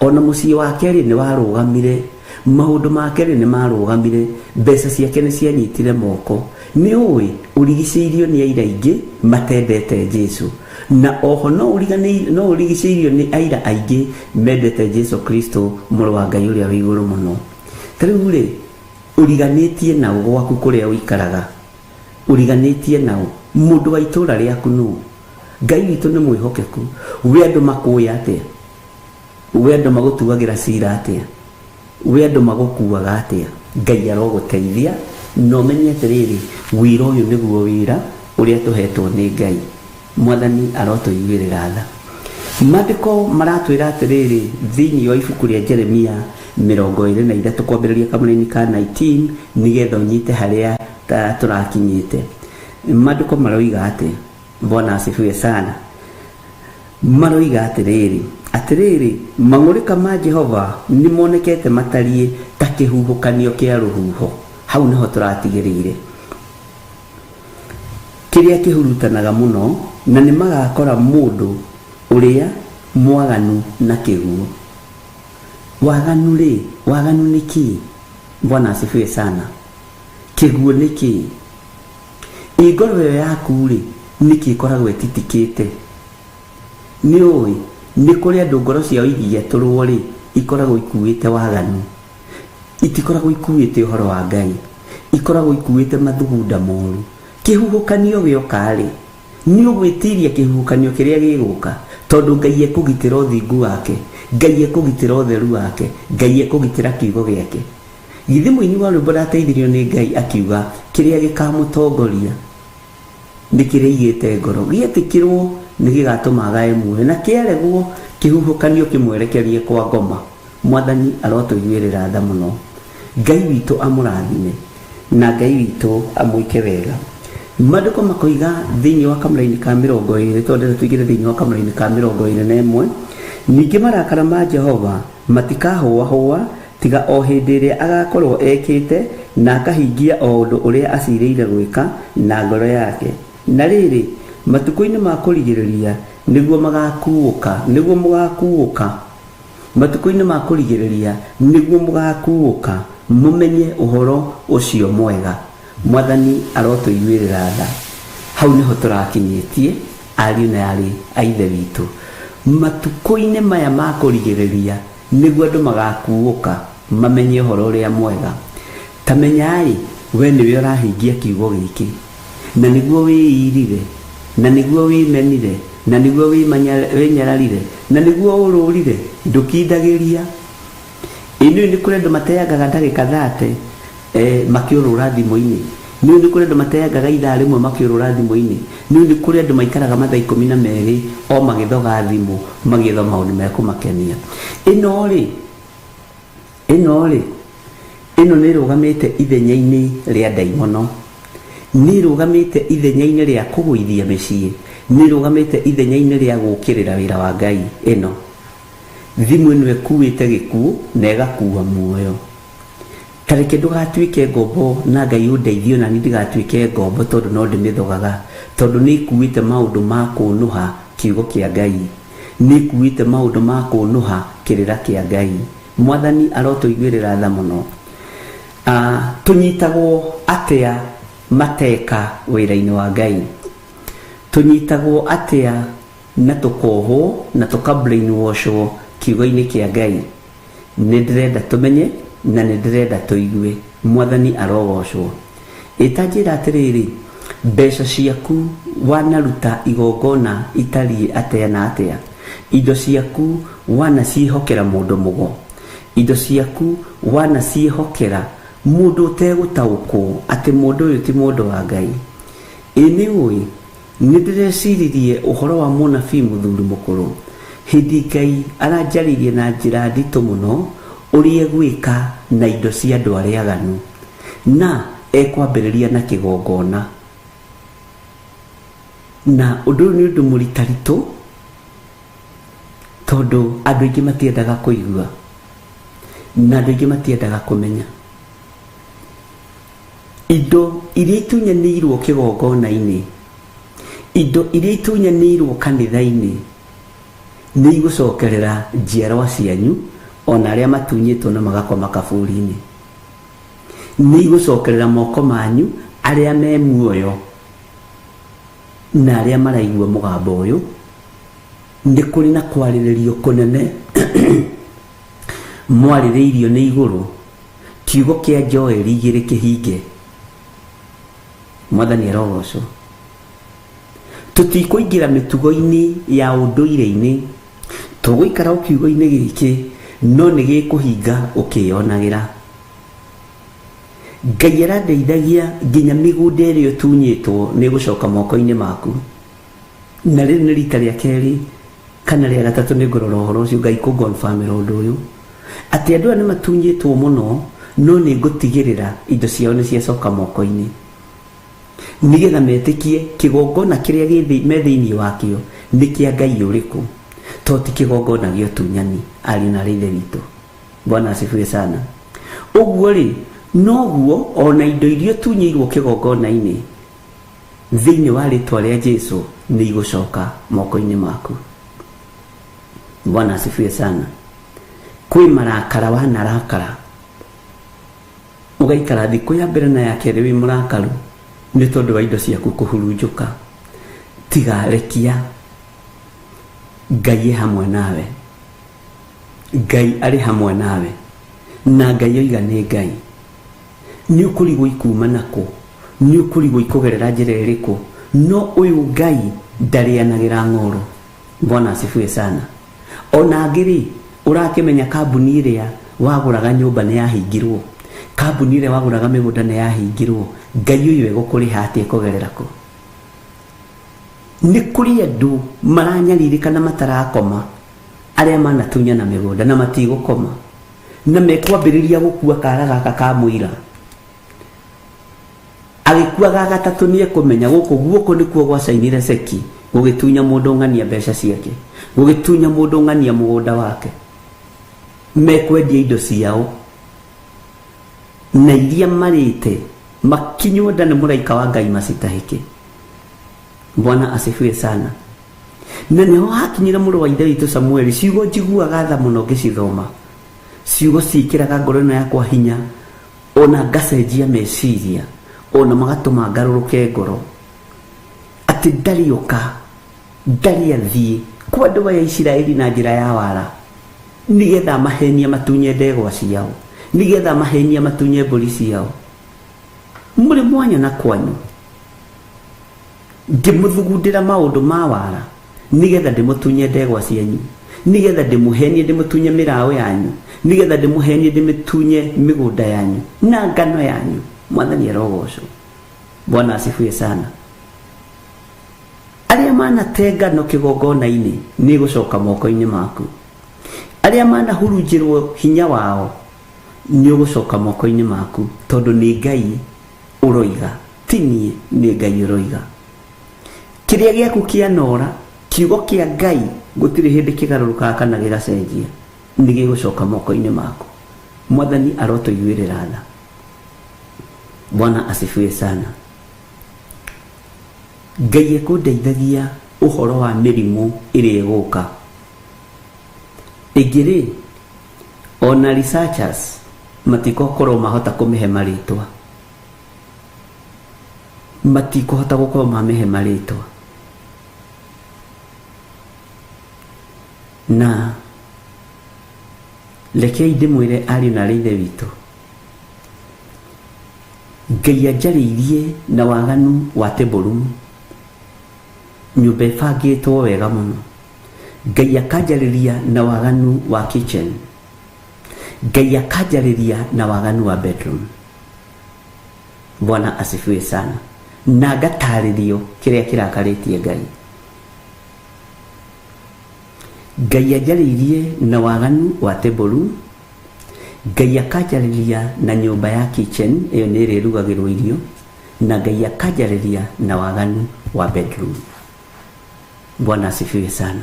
B: Ona mucii wake ri ni warugamire, maundu make ri ni marugamire, mbeca ciake ni cianyitire moko. Ni uwi urigicĩirio ni aira aingi matendete Jesu, na oho no urigicĩirio ni aira aingi mendete Jesu Kristo muru wa Ngai uria wi iguru muno. Tariu ri uriganitie nao gwaku kuria uikaraga, uriganitie nao mundu wa itura riaku nu. Ngai witu ni mwihokeku. We andu makuwi atia? We andu magutuagira cira atia? We andu magukuaga atia? Ngai aroguteithia no menye atiriri, wira uyu niguo wira uria tuhetwo ni Ngai. Mwathani arotuiguirira tha. Maandiko maratwira atiriri thiini wa ibuku ria Jeremia 23 kwambiriria kamuri-ini ka 19 nigetha unyite haria turakinyite. Maandiko maroiga ati, Bwana asifiwe sana. Maroiga atiriri, mang'urika ma Jehova ni monekete matarie ta kihuhukanio kia ruhuho. Hau niho turatigirire. Kiria kihurutanaga muno na ni magakora mundu uria mwaganu na kiguo. Waganu ri, waganu niki? Bwana asifiwe sana. Kiguo niki? Igoro yaku ri niki ikoragwo ititikite? Ni oi ni kuri andu ngoro ciao igieturwo ri ikoragwo ikuite waganu, itikoragwo ikuite uhoro wa Ngai, ikoragwo ikuite mathugunda moru. Kihuhukanio gioka ri ni ugwitiria kihuhukanio kiria giguka tondu Ngai ekugitira uthingu wake, Ngai ekugitira utheru wake, Ngai ekugitira kiugo giake. Githimu-ini wa rwimbo rateithirio ni Ngai akiuga kiria gikamutongoria ni kiria igite ngoro gietikirwo ni gigatuma agae muoyo, na kieregwo kihuhukanio kimwerekerie kwa ngoma. Mwathani arotuiguirira tha muno. Ngai witu amurathime. na Ngai witũ amwĩke wega. Maandĩko makoiga thĩinĩ wa kamũra-inĩ ka 20 tondũ tũigire thĩinĩ wa kamũra-inĩ ka 21, ningĩ marakara ma Jehova matikahũahũa tiga o hĩndĩ ĩrĩa agakorwo ekĩte na akahingia o ũndũ ũrĩa acirĩire gwĩka na ngoro yake. Na rĩrĩ, matukũ-inĩ ma kũrigĩrĩria nĩguo mũgakuũka matukũ-inĩ ma kũrigĩrĩria nĩguo mũgakuũka mũmenye ũhoro ũcio mwega. Mwathani arotũiguĩrĩra tha. Hau nĩho tũrakinyĩtie ariũ na arĩ a Ithe witũ. Matukũ-inĩ maya ma kũrigĩrĩria nĩguo andũ magakuũka mamenye ũhoro ũrĩa mwega. Tamenyaĩ we nĩwe ũrahingia kiugo gĩkĩ, na nĩguo wĩirire, na nĩguo wĩmenire, na nĩguo wĩnyararire, na nĩguo ũrũrire, ndũkindagĩria. Ĩnĩ nĩ kũrĩ andũ mateangaga ndagĩka 30 makĩũrũra thimũ-inĩ. Nĩ kũrĩ andũ mateangaga ithaa rĩmwe makĩũrũra thimũ-inĩ. Nĩ kũrĩ andũ maikaraga mathaa 12 o magĩthoga thimũ, magĩetha maũndũ ma kũmakenia. Ĩno nĩ ĩrũgamĩte ithenya-inĩ rĩa ndaimono, nĩ ĩrũgamĩte ithenya-inĩ rĩa kũgũithia mĩciĩ, nĩ ĩrũgamĩte ithenya-inĩ rĩa gũũkĩrĩra wĩra wa Ngai. Ĩno thimũ ĩno ĩkuĩte gĩkuũ na ĩgakuua muoyo. Tareke ndũgatuĩke ngombo na Ngai ũndeithio na niĩ ndigatuĩke ngombo tondũ no ndĩmĩthogaga, tondũ nĩ ikuĩte maũndũ ma kũnũha kiugo kĩa Ngai, nĩ ikuĩte maũndũ ma kũnũha kĩrĩra kĩa Ngai. Mwathani arotũiguĩrĩra tha mũno. Tũnyitagwo atĩa mateka wĩra-inĩ wa Ngai? Tũnyitagwo atĩa na tũkohwo na tũka-brainwashwo kiugo-inĩ kĩa Ngai? Nĩ ndĩrenda tũmenye na nĩ ndĩrenda tũigue. Mwathani arogocwo. Ĩtanjĩra atĩrĩrĩ, mbeca ciaku wanaruta igongona itariĩ atĩa na atĩa, indo ciaku wanaciĩhokera mũndũ mũgo, indo ciaku wanaciĩhokera mũndũ ũtegũtaũkwo atĩ mũndũ ũyũ ti mũndũ wa Ngai. Nĩ ũĩ, nĩ ndĩreciririe ũhoro wa mũnabii mũthuri mũkũrũ hĩndĩ Ngai aranjaririe na njĩra nditũ mũno ũrĩa gwĩka na indo cia andũ arĩa aganu, na ekwambĩrĩria na kĩgongona. Na ũndũ ũyũ nĩ ũndũ mũritaritũ tondũ andũ aingĩ matiendaga kũigua na andũ aingĩ matiendaga kũmenya. Indo iria itunyanĩirwo kĩgongona-inĩ, indo iria itunyanĩirwo kanitha-inĩ nĩ igũcokerera njiarwa cianyu, ona arĩa matunyĩtwo na magakoma kaburi-inĩ. Nĩ igũcokerera moko manyu arĩa me muoyo na arĩa maraigua mũgambo ũyũ. Nĩ kũrĩ na kwarĩrĩrio kũnene mwarĩrĩirio nĩ igũrũ, kiugo kĩa Joeli 2 kĩhinge. Mwathani arogocwo. Tũtikũingĩra mĩtugo-inĩ ya ũndũire-inĩ, tũgũikara o kiugo-inĩ gĩkĩ, no nĩ gĩkũhinga ũkĩonagĩra. Ngai arandeithagia nginya mĩgũnda ĩrĩa ũtunyĩtwo nĩ gũcoka moko-inĩ maku. Na rĩrĩ nĩ rita rĩa kerĩ kana rĩa gatatũ nĩ ngũrora ũhoro ũcio, Ngai kũngonfamĩra ũndũ ũyũ atĩ andũ aya nĩ matunyĩtwo mũno, no nĩ ngũtigĩrĩra indo ciao nĩ ciacoka moko-inĩ, nĩgetha metĩkie kĩgongona kĩrĩa me thĩinĩ wakĩo nĩ kĩa Ngai ũrĩkũ, to ti kĩgongona gĩa ũtunyani. Ariũ na Ithe witũ, Bwana asifiwe sana. Ũguo rĩ, noguo ona indo iria ũtunyĩirwo kĩgongona-inĩ thĩinĩ wa rĩtwa rĩa Jesũ nĩ igũcoka moko-inĩ maku. Bwana asifiwe sana. Kwĩ marakara wanarakara, ũgaikara thikũ ya mbere na ya kerĩ wĩ mũrakaru nĩ tondũ wa indo ciaku kũhurunjũka. Tiga rekia, Ngai hamwe nawe, Ngai arĩ hamwe nawe, na Ngai oiga nĩ Ngai. Nĩ ũkũrigwo ikuma nakũ, nĩ ũkũrigwo ikũgerera njĩra ĩrĩkũ, no ũyũ Ngai ndarĩanagĩra ng'oro. Bwana asifiwe sana. Ona ngĩrĩ ũrakĩmenya kambuni ĩrĩa wagũraga nyũmba nĩ yahingirwo, kambuni ĩrĩa wagũraga mĩgũnda nĩ yahingirwo, Ngai ũyũ egũkũrĩha atĩa kũgerera kũ? Nĩ kũrĩ andũ maranyarirĩka na matarakoma arĩa manatunyana mĩgũnda na matigũkoma, na mekwambĩrĩria gũkua kara gaka ka mũira. agikua gagatatu nie kumenya guku guoko nikuo gwa sainire ceki gugitunya mundu ngania mbeca ciake gugitunya mundu ngania mugunda wake mekwendia indo ciao na iria marite makinywo ndane muraika wa Ngai macitahike. Bwana asifiwe sana. Na niho hakinyira mũrũ wa ithe witũ Samueli ciugo njiguaga tha mũno ngĩcithoma, ciugo ciĩkĩraga ngoro ĩno yakwa hinya, ona ngacenjia meciria, ona magatũma ngarũrũke ngoro atĩ ndarĩũka ndarĩ athiĩ kwa andũ aya Isiraeli na njĩra ya wara nĩgetha mahenia matunye ndegwa ciao, nĩgetha mahenia matunye mbũri ciao. Mũrĩ mwanya na kwanyu ngĩmũthugundĩra maũndũ ma wara nĩgetha ndĩmũtunye ndegwa cianyu, nĩgetha ndĩmũhenie ndĩmũtunye mĩraũ yanyu, nĩgetha ndĩmũhenie ndĩmĩtunye mĩgũnda yanyu na ngano yanyu. Mwathani arogocwo. Bwana asifiwe sana. Arĩa manate ngano kĩgongona-inĩ nĩ gũcoka moko-inĩ maku. Arĩa manahurunjĩrwo hinya wao nĩ ũgũcoka moko-inĩ maku, tondũ nĩ Ngai ũroiga, ti niĩ, nĩ Ngai ũroiga. Kĩrĩa gĩaku kĩanora, kiugo kĩa Ngai gũtirĩ hĩndĩ kĩgarũrũkaga kana gĩgacenjia, nĩ gĩgũcoka moko-inĩ maku. Mwathani arotũiguĩrĩra tha. Bwana asifiwe sana. Ngai ekũndeithagia ũhoro wa mĩrimũ ĩrĩa ĩgũka. Ĩngĩrĩ ona researchers matikokorwo mahota kũmĩhe marĩtwa, matikohota gũkorwo mamĩhe marĩtwa. Na rekei ndĩmwĩre ariũ na ithe witũ, Ngai anjarĩirie na waganu wa Teborumu, nyũmba ĩbangĩtwo wega mũno. Ngai akanjarĩria na waganu wa kitchen, Ngai akanjarĩria na waganu wa bedroom. Bwana asifiwe sana. Na ngatarĩrio kĩrĩa kĩrakarĩtie Ngai. Ngai anjarĩirie na waganu wa Teborumu, Ngai akanjarĩria na nyũmba ya kitchen, ĩyo nĩ ĩrĩrugagĩrwo irio, na Ngai akanjarĩria na waganu wa bedroom. Bwana asifiwe sana.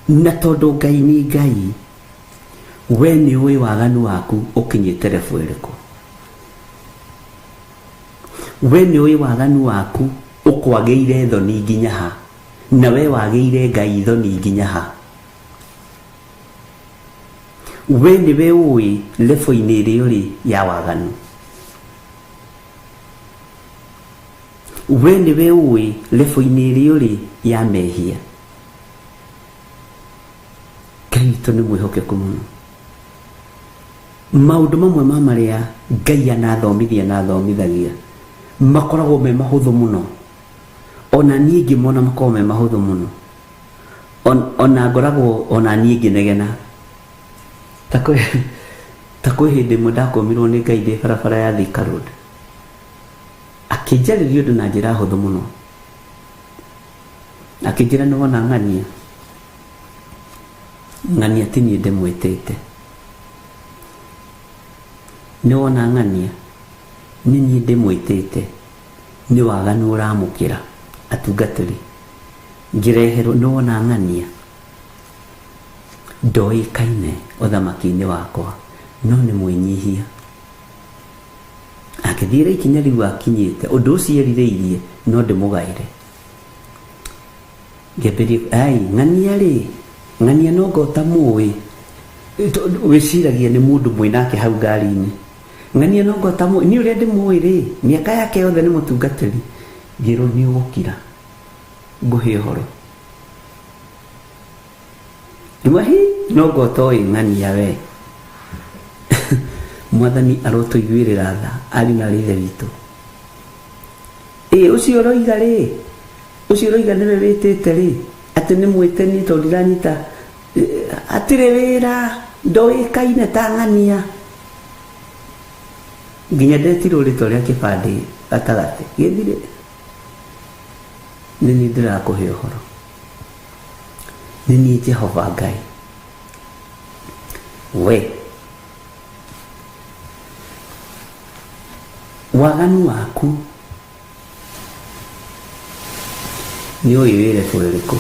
B: Na tondũ Ngai nĩ Ngai, we nĩ ũĩ waganu waku ũkinyĩte level ĩrĩkũ. We nĩ ũĩ waganu waku ũkwagĩire thoni nginya ha, na we wagĩire Ngai thoni nginya ha. We nĩwe ũĩ level-inĩ ĩrĩa ũrĩ ya waganu. We nĩwe ũĩ level-inĩ ĩrĩa ũrĩ ya mehia. Ngai witũ nĩ mwĩhokeku mũno. Maũndũ mamwe ma marĩa Ngai anathomithia na athomithagia makoragwo me mahũthũ mũno, ona niĩ ngĩmona makoragwo me mahũthũ mũno, ona ngoragwo ona niĩ ngĩnegena. Ta kwĩ hĩndĩ ĩmwe ndakomirwo nĩ Ngai ndĩ barabara ya Thika Road, akĩnjarĩria ũndũ na njĩra hũthũ mũno, akĩnjĩra nĩ wona ng'ania, ng'ania ti niĩ ndĩmwĩtĩte, nĩ wona ng'ania nĩ niĩ ndĩmwĩtĩte, nĩ waganu ũramũkĩra atungatĩri. Ngĩreherwo nĩ wona ng'ania ndoĩkaine ũthamaki-inĩ wakwa, no nĩ mwĩnyihia. Akĩthiĩra ikinya rĩu akinyĩte, ũndũ ũcio erirĩirie no ndĩmũgaĩre. Ngĩambĩrĩria ai ng'ania rĩ, ng'ania no ngota mũĩ, wĩciragia nĩ mũndũ mwĩnake hau ngari-inĩ. Ng'ania no ngota mũĩ, nĩ ũrĩa ndĩmũĩ rĩ, mĩaka yake yothe nĩ mũtungatĩri. Ngĩrwo nĩ ũgũkira ngũhe ũhoro. Ndĩmwahi no ngota ũĩ ng'ania we. Mwathani arotũiguĩrĩra tha ariũ na ithe witũ. Ũcio ũroiga rĩ, ũcio ũroiga nĩwe wĩtĩte rĩ, atĩ nĩ mwĩteni tondũ ndiranyita, atirĩ wĩra, ndoĩkaine ta ng'ania. Nginya ndetirwo rĩtwa rĩa kĩbandĩ gatagatĩ gĩthire. Nĩ niĩ ndĩrakũhe ũhoro, nĩ niĩ Jehova Ngai. We waganu waku ni oiwire kurereko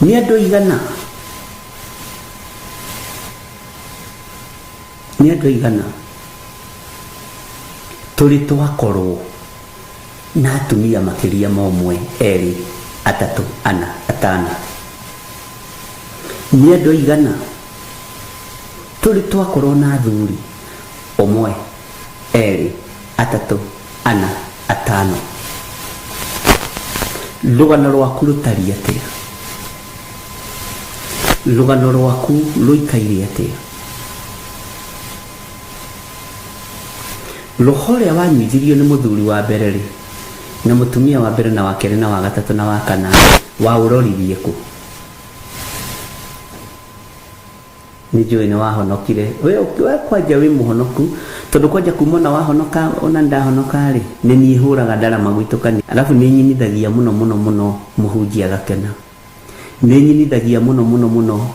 B: ni andu igana turi twakorwo na atumia makiria momwe eri atatu ana atana ni andu igana turi twakorwo na athuri omwe eri atatu ana atano rugano rwaku rutari atia rugano rwaku ruikaire atia rohore wanyithirio ni muthuri wa mbere ri na mutumia wa mbere na wa kere na wa gatatu na wa kana wa uroririe ku ni joe ni wahonokire we kwaja wi muhonoku tondu kwaja kumona wahonoka ona ndahonoka ri ni ni huraga ndarama gwitukani alafu ni nyinithagia muno muhunjia gakena ni nyinithagia muno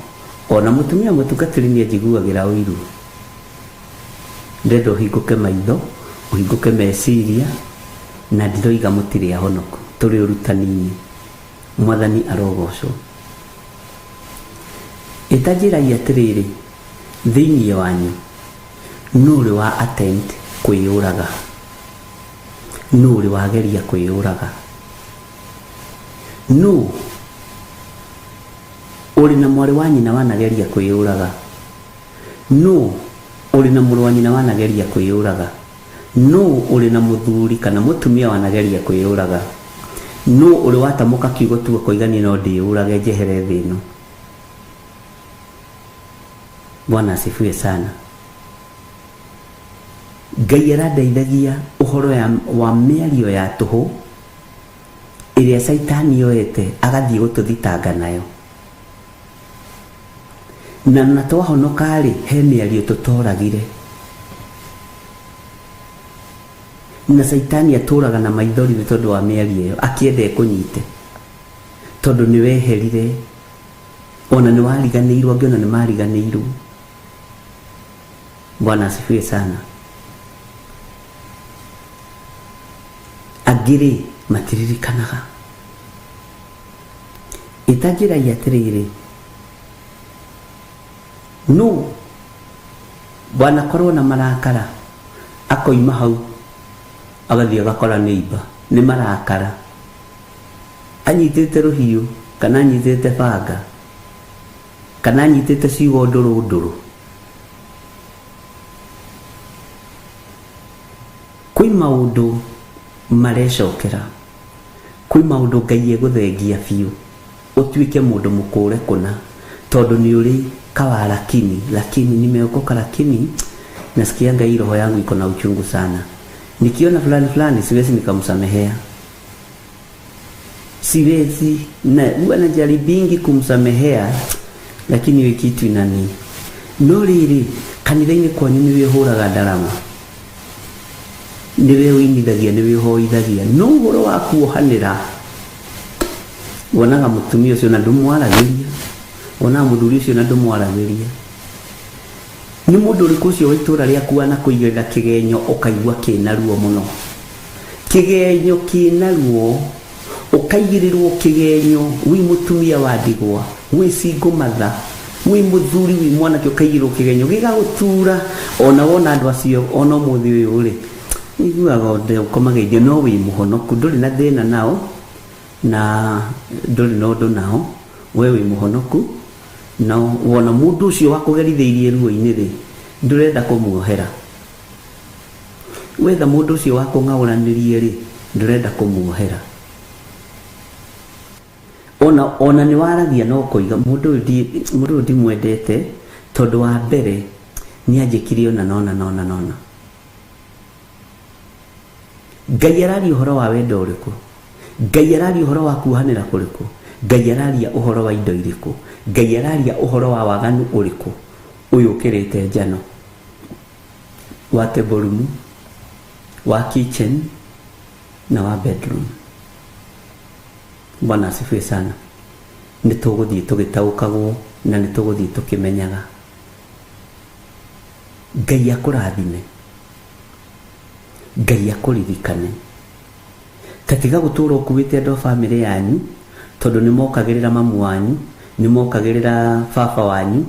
B: ona mutumia mutukatiri ni ajiguagira wiru ndedo higuke maitho uhiguke meciria na ndiroiga mutiri ahonoku turi urutani mwathani arogocwo itajira yatiriri thiini wanyu nuri wa attempt kwiyuraga nuri wageria kwiyuraga no uri na mwari wa nyina wanageria kwiyuraga no uri na mũrũ wa nyina wanageria kwiyuraga no uri na muthuri kana mutumia wanageria kwiyuraga no uri watamuka kiugo tu koigani no ndiyurage jehere thino. Bwana asifiwe sana. Ngai arandeithagia uhoro wa mĩario ya tuhu iria Saitani yoete agathie gututhitanga nayo na natwahonoka ri he mĩario tutoragire na Saitani aturaga na maithori ni tondu wa mĩario iyo akiende kunyite tondu ni weherire ona ni wariganĩirwo ngĩona ni mariganĩirwo. Bwana asifiwe sana. Agire matiririkanaga itajira yatirire no bwana korwo na marakara akoima hau agathie agakora neighbor ni marakara anyitite ruhiu kana anyitite banga kana anyitite ciugo nduru kwi maundu marecokera kwi maundu Ngai eguthengia biu utuike mundu mukure kuna tondu ni uri kawa lakini nimeokoka lakini nasikia Ngai roho yangu iko na uchungu sana nikiona fulani siwezi nikamsamehea siwezi na bwana jaribingi kumsamehea lakini we kitu inani no riri kanithaini kwanyu ni wihuraga ndarama niwe winithagia niwe hoithagia no horo waku ohanira wonaga mutumia ucio na ndumwaragiria ona muthuri ucio na ndumwaragiria ni mundu uriku ucio wa itura riaku ana kuigera kigenyo ukaigwa kina ruo muno kigenyo kina ruo ukaigirirwo kigenyo wi mutumia wa ndigwa wi singo matha wi muthuri wi mwana kyo kaigirwo kigenyo gigagutura ona wona andu acio ona muthi uyu uri iguaga ndio komageithio no wi muhonoku nduri na thina nao na nduri no ndo nao wewe muhonoku no wona mundu ucio wakugeritheirie ruo-ini ri ndurenda kumuohera wetha mundu ucio wakung'auranirie ri ndurenda kumuohera ona ni waragia no kuiga mundu ndi mwendete tondu wa mbere ni anjikire ona nona Ngai araria uhoro wa wendo uriku Ngai araria uhoro wa kuhanira kuriku Ngai araria uhoro wa indo iriku Ngai araria uhoro wa waganu uriku uyu kirite njano wa teborumu wa kitchen na wa bedroom. Bwana asifiwe sana. Nituguthie tugitaukagwo na nituguthie tukimenyaga Ngai akũrathime, Ngai akũririkane. Tatiga gũtũũra ũkuĩte andũ a bamĩrĩ yanyu, tondũ nĩ mokagĩrĩra mamu wanyu, nĩ mokagĩrĩra baba wanyu,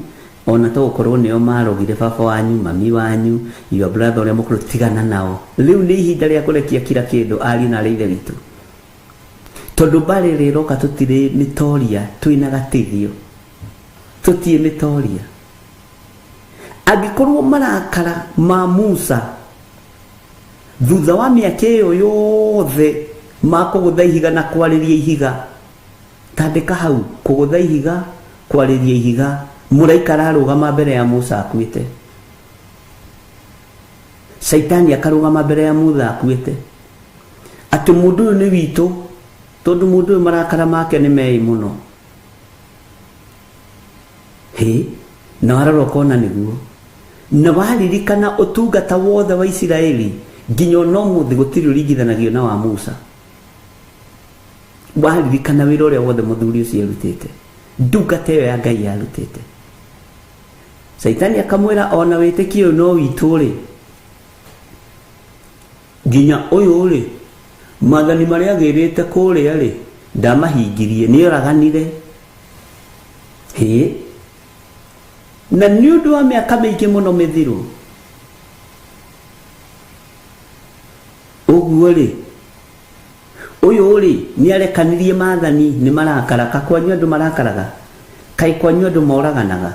B: ona to gũkorwo nĩo marogire baba wanyu, mami wanyu, your brother ũrĩa mũkũrũ, tigana nao. Rĩu nĩ ihinda rĩa kũrekia kila kĩndũ, ariũ na aarĩ a Ithe witũ. Tondũ mbarĩ rĩroka tũtirĩ mĩtoria, twĩna gatithio, tũtirĩ mĩtoria. Angĩkorwo marakara ma Musa thutha wa mĩaka ĩyo yothe ma kũgũtha ihiga na kwarĩria ihiga, tandĩka hau kũgũtha ihiga, kwarĩria ihiga, mũraika ararũgama mbere ya Musa akuĩte, Saitani akarũgama mbere ya Musa akuĩte, atĩ mũndũ ũyũ nĩ witũ, tondũ mũndũ ũyũ marakara make nĩ mei mũno. Na warora ũkona nĩguo, na waririkana ũtungata wothe wa Isiraeli nginya ona ũmũthĩ gũtirĩ ũringithanagio na wa Musa. Waririkana wĩra ũrĩa wothe mũthuri ũcio arutĩte, ndungata ĩyo ya Ngai yarutĩte. Saitani akamwĩra ona wĩtĩkio ũyũ no witũ rĩ, nginya ũyũ rĩ, maathani marĩa agĩrĩte kũrĩa rĩ, ndamahingirie, nĩ oraganire. Na nĩ ũndũ wa mĩaka mĩingĩ mũno mĩthiru, ũguo rĩ, ũyũ rĩ nĩ arekanirie maathani, nĩ marakara. Kakwanyu andũ marakaraga? Kaĩ kwanyu andũ moraganaga?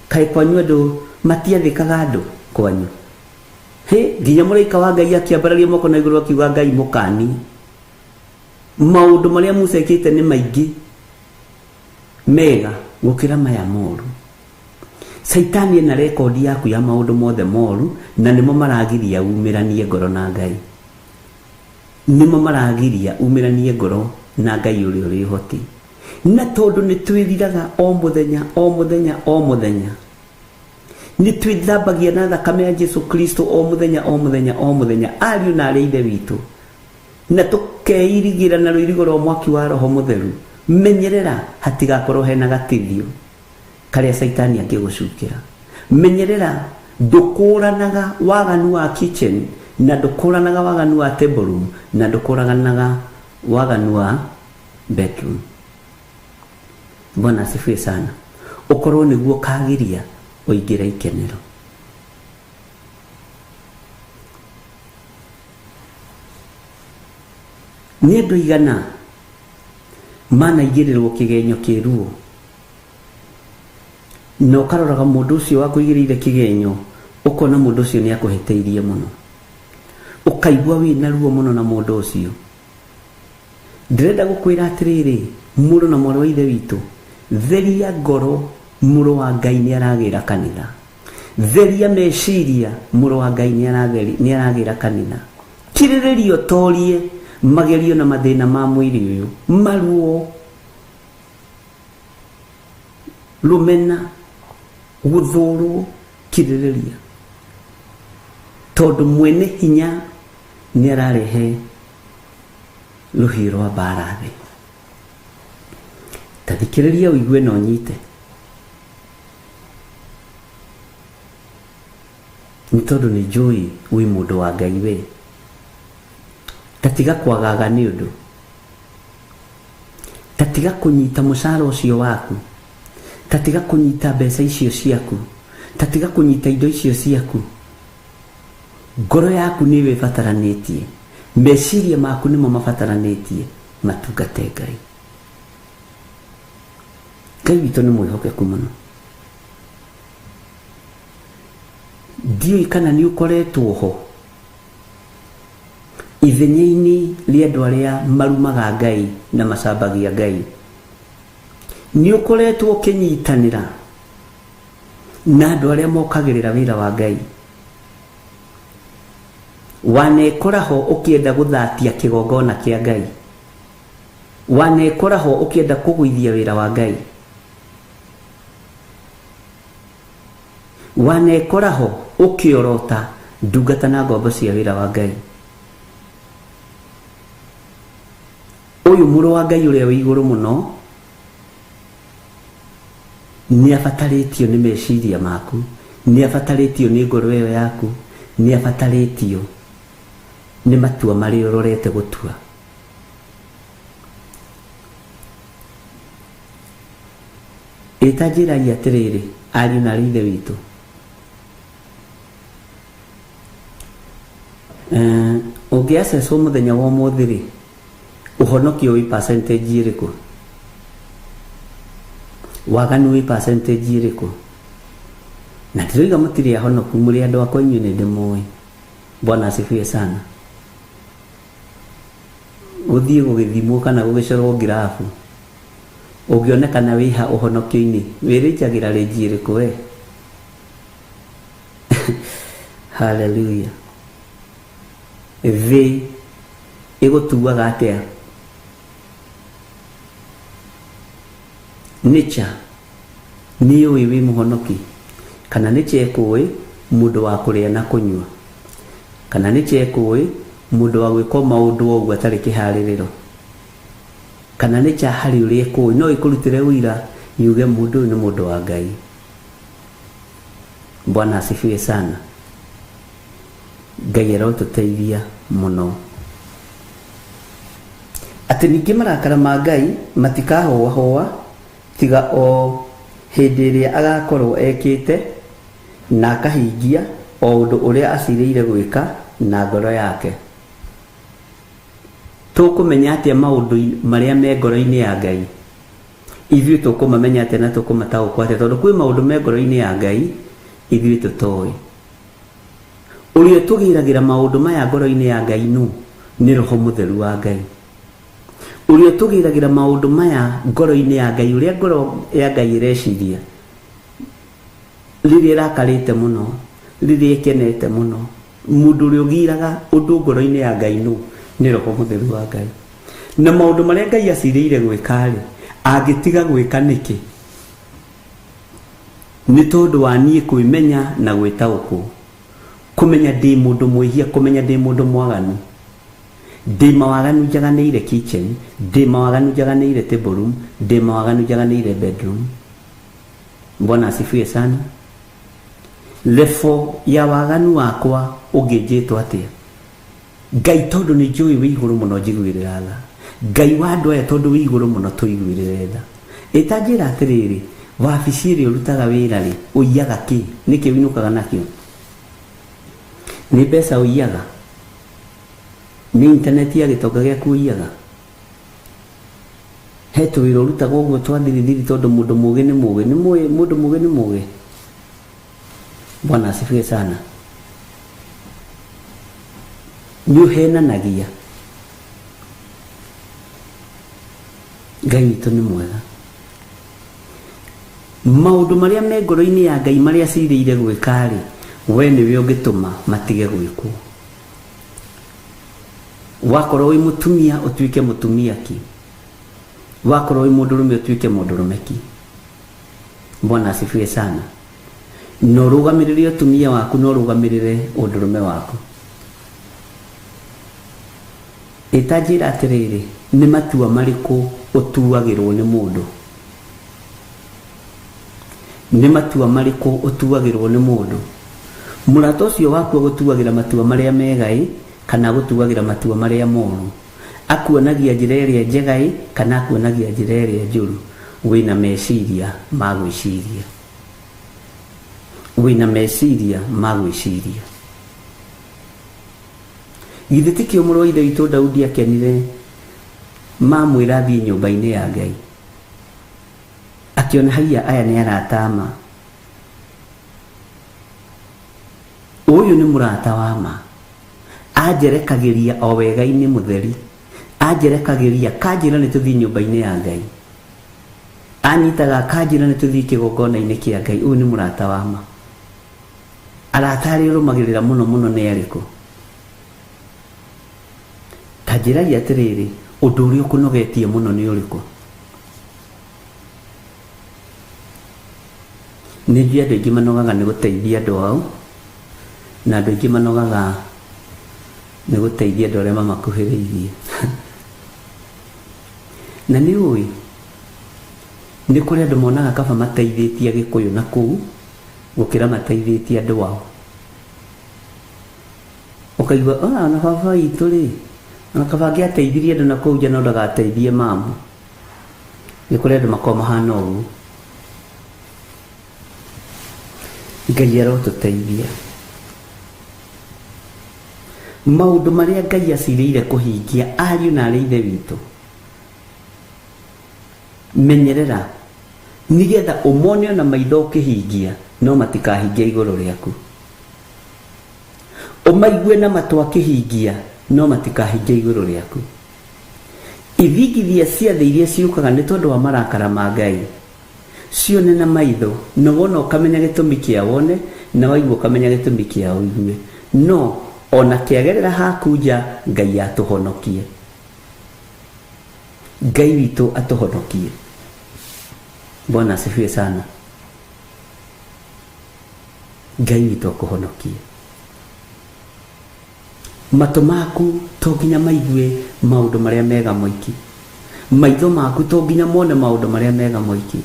B: Kaĩ kwanyu andũ matiathĩkaga andũ kwanyu? Nginya mũraika wa Ngai akĩambararia moko na igũrũ akiuga Ngai mũkani. Maũndũ marĩa Musa ekĩte nĩ maingĩ mega gũkĩra maya moru. Saitani ena rekodi yaku ya maũndũ mothe moru, na nĩmo maragiria umĩranie ngoro na Ngai. Nĩmo maragiria umĩranie ngoro na Ngai ũrĩa ũrĩ ũhoti. Na tondũ nĩ twĩthiraga o mũthenya o mũthenya o mũthenya, nĩ twĩthambagia na thakame ya Jesu Kristo o mũthenya o mũthenya o mũthenya, ariũ na aarĩ a Ithe witũ, na tũkeirigĩra na rũirigo rwa mwaki wa Roho Mũtheru, menyerera hatigakorwo hena gatithio karĩa Saitani angĩgũcukĩra. Menyerera ndũkũranaga waganu wa kitchen, na ndũkũranaga waganu wa table room, na ndũkũranaga waganu wa bedroom. Bwana asifiwe sana. Ũkorwo nĩguo kagiria ũingĩre ikenero. Nĩ andũ igana manaigĩrĩrwo kĩgenyo kĩruo, na ũkaroraga mũndũ ũcio wakũigĩrĩire kĩgenyo, ũkona mũndũ ũcio nĩ akũhĩtĩirie mũno, ũkaigua wĩna ruo mũno na mũndũ ũcio. Ndĩrenda gũkwĩra atĩrĩrĩ, mũrũ na mwarĩ wa Ithe witũ, theria ngoro, mũrũ wa Ngai nĩ aragĩra kanitha. Theria meciria, mũrũ wa Ngai nĩ aragĩra kanitha. Kirĩrĩrio torie magerio na mathĩna ma mwĩrĩ ũyũ, maruo, rũmena, gũthũrwo, kirĩrĩria, tondũ mwene hinya nĩ ararehe rũhiũ rwa mbara thĩ. Tathikĩrĩria ũigue na ũnyite. Nĩ tondũ nĩ njũĩ wĩ mũndũ wa Ngai we. Tatiga kwagaga nĩ ũndũ, tatiga kũnyita mũcara ũcio waku, tatiga kũnyita mbeca icio ciaku, tatiga kũnyita indo icio ciaku. Ngoro yaku nĩ wĩbataranĩtie, meciria maku nĩmo mabataranĩtie matungate Ngai. Ngai witũ nĩ mwĩhokeku mũno. Ndiũĩ kana nĩ ũkoretwo ho ithenya-inĩ rĩa andũ arĩa marumaga Ngai na macambagia Ngai. Nĩ ũkoretwo ũkĩnyitanĩra na andũ arĩa mokagĩrĩra wĩra wa Ngai. Wanekora ho ũkĩenda gũthatia kĩgongona kĩa Ngai. Wanekora ho ũkĩenda kũgũithia wĩra wa Ngai. Wanekora ho ũkĩorota ndungata na ngombo cia wĩra wa Ngai. Ũyũ mũrũ wa Ngai ũrĩa wĩ igũrũ mũno nĩ abatarĩtio nĩ meciria maku, nĩ abatarĩtio nĩ ngoro ĩyo yaku, nĩ abatarĩtio nĩ matua marĩa ũrorete gũtua. Ĩtanjĩragia atĩrĩrĩ, ariũ na ithe witũ, ũngĩacecwo mũthenya wa ũmũthĩ rĩ, ũhonokio wĩ percentage ĩrĩkũ? Waganu wĩ percentage ĩrĩkũ? Na ndiroiga mũtirĩ ahonoku, mũrĩ andũ akwa inyuĩ nĩ ndĩmũĩ. Bwana asifiwe sana. Gũthiĩ gũgĩthimwo kana gũgĩcorwo ngirabu, ũngĩonekana wĩha ũhonokio-inĩ, wĩrĩkagĩra rĩnji ĩrĩkũ we? Hallelujah. Thĩ ĩgũtuaga atĩa? Nature nĩ ũĩ wĩ mũhonoki, kana nature ĩkũĩ mũndũ wa kũrĩa na kũnyua, kana nature ĩkũĩ mũndũ wa gwĩka maũndũ ũguo atarĩ kĩharĩrĩro, kana nature harĩ ũrĩa ĩkũĩ no ĩkũrutĩre ũira yuge mũndũ ũyũ nĩ mũndũ wa Ngai. Bwana asifiwe sana. Ngai arotũteithia mũno. Atĩ ningĩ marakara ma Ngai matikahoa tiga o hĩndĩ ĩrĩa agakorwo ekĩte na akahingia o ũndũ ũrĩa acirĩire gwĩka na ngoro yake. Tũkũmenya atĩa maũndũ marĩa me ngoro-inĩ ya Ngai? Ithuĩ tũkũmamenya atĩa na tũkũmataũkwo atĩa? Tondũ kwĩ maũndũ me ngoro-inĩ ya Ngai ithuĩ tũtoĩ. Ũrĩa tũgĩragĩra maũndũ maya ngoro-inĩ ya Ngai nĩ Roho Mũtheru wa Ngai. Ũrĩa tũgĩragĩra maũndũ maya ngoro-inĩ ya Ngai, ũrĩa ngoro ya Ngai ĩreciria rĩrĩa ĩrakarĩte mũno, rĩrĩa ĩkenete mũno, mũndũ ũrĩa ũgĩraga ũndũ ngoro-inĩ ya Ngai nĩ Roho Mũtheru wa Ngai. Na maũndũ marĩa Ngai acirĩire gwĩka rĩ, angĩtiga gwĩka nĩkĩ? Nĩ tondũ wa niĩ kwĩmenya na gwĩtaũkwo, kũmenya ndĩ mũndũ mwĩhia, kũmenya ndĩ mũndũ mwaganu, ndĩ mawaganu njaganĩire kitchen, ndĩ mawaganu njaganĩire table room, ndĩ mawaganu njaganĩire bedroom. Bwana asifiwe sana. Level ya waganu wakwa ũngĩnjĩtwo atĩa? Ngai tondũ nĩ njũĩ wĩ igũrũ mũno njiguĩrĩra tha. Ngai wa andũ aya tondũ wĩ igũrũ mũno tũiguĩrĩre tha. Ĩtanjĩra atĩrĩrĩ, wabici ĩrĩa ũrutaga wĩra rĩ, ũiyaga kĩ? Nĩkĩ wĩinũkaga nakĩo? Nĩ mbeca ũiyaga? Nĩ internet ya gĩtonga gĩaku ũiyaga? He tũwĩra ũrutaga ũguo twa thirithiri tondũ mũndũ mũũgĩ nĩ mũũgĩ? Nĩ mũĩ mũndũ mũũgĩ nĩ mũũgĩ? Bwana asifiwe sana. Nĩ ũhenanagia. Ngai witũ nĩ mwega. Maũndũ marĩa me ngoro-inĩ ya Ngai marĩa acirĩire gwĩka rĩ, we nĩwe ũngĩtũma matige gwĩkwo. Wakorwo wĩ mũtumia ũtuĩke mũtumia ki, wakorwo wĩ mũndũrũme ũtuĩke mũndũrũme ki. Bwana asifiwe sana. No rũgamĩrĩre ũtumia waku, no rũgamĩrĩre ũndũrũme waku. Ĩtanjĩra atĩrĩrĩ, nĩ matua marĩkũ ũtuagĩrwo nĩ mũndũ? Nĩ matua marĩkũ ũtuagĩrwo nĩ mũndũ? Mũrata ũcio waku gũtuagĩra matua marĩa megai kana gũtuagĩra matua marĩa moru? Akuonagia njĩra ĩrĩa njegai kana akuonagia njĩra ĩrĩa njũru? Wĩna meciria ma gwĩciria, wĩna meciria ma gwĩciria. Githĩ ti kĩo mũrũ wa ithe witũ Daudi akenire mamwĩra thiĩ nyũmba-inĩ ya Ngai, akiona haiya aya nĩ aratama, ũyũ nĩ mũrata wa ma, anjerekagĩria o wega-inĩ mũtheri, anjerekagĩria kanjĩra nĩ tũthiĩ nyũmba-inĩ ya Ngai, anyitaga kanjĩra nĩ tũthiĩ kĩgongona-inĩ kĩa Ngai. Ũyũ nĩ mũrata wa ma. Arata arĩa ũrũmagĩrĩra mũno mũno nĩ arĩkũ? Tanjĩragia atĩrĩrĩ, ũndũ ũrĩa ũkũnogetie mũno nĩ ũrĩkũ? Nĩ njũĩ andũ aingĩ manogaga nĩ gũteithia andũ ao, na andũ aingĩ manogaga nĩ gũteithia andũ arĩa mamakuhĩrĩirie. Na nĩ ũĩ nĩ kũrĩ andũ monaga kaba mateithĩtie Gĩkũyũ na kũu gũkĩra mateithĩtie andũ wao. Ũkaigua na baba witũ rĩ, na kaba angĩateithirie andũ na kũu nja no ndagateithie mamu. Nĩ kũrĩ andũ makoragwo mahana ũguo. Ngai arotũteithia. Maũndũ marĩa Ngai acirĩire kũhingia ariũ na arĩ ithe witũ, menyerera nigetha ũmone ona maitho ũkĩhingia no matikahingia igũrũ rĩaku. Ũmaigue na matũ akĩhingia no matikahingia igũrũ rĩaku. Ithingithia ciothe iria ciũkaga nĩ tondũ wa marakara ma Ngai cione na maitho, na wona ũkamenya gĩtũmi kĩa wone, na waigua ũkamenya gĩtũmi kĩa ũigue. No ona kĩagerera haku nja Ngai atũhonokie. Ngai witũ atũhonokie. Bwana asifiwe sana. Ngai witũ akũhonokie. Matũ maku to nginya maigue maũndũ marĩa mega moiki. Maitho maku to nginya mone maũndũ marĩa mega moiki.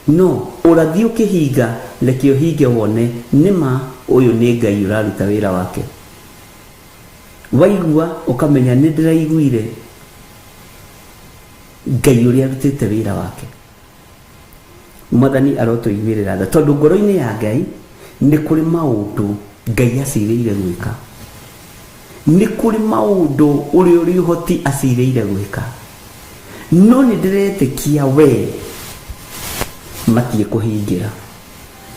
B: No ũrathiĩ ũkĩhinga, reke ũhinge wone nĩma ũyũ nĩ Ngai ũraruta wĩra wake. Waigua ũkamenya nĩ ndĩraiguire Ngai ũrĩa arutĩte wĩra wake. Mwathani arotũiguĩrĩra tha, tondũ ngoro-inĩ ya Ngai nĩ kũrĩ maũndũ Ngai acirĩire gwĩka. Nĩ kũrĩ maũndũ ũrĩa ũrĩ ũhoti acirĩire gwĩka. No nĩ ndĩretĩkia we matiĩ kũhingĩra,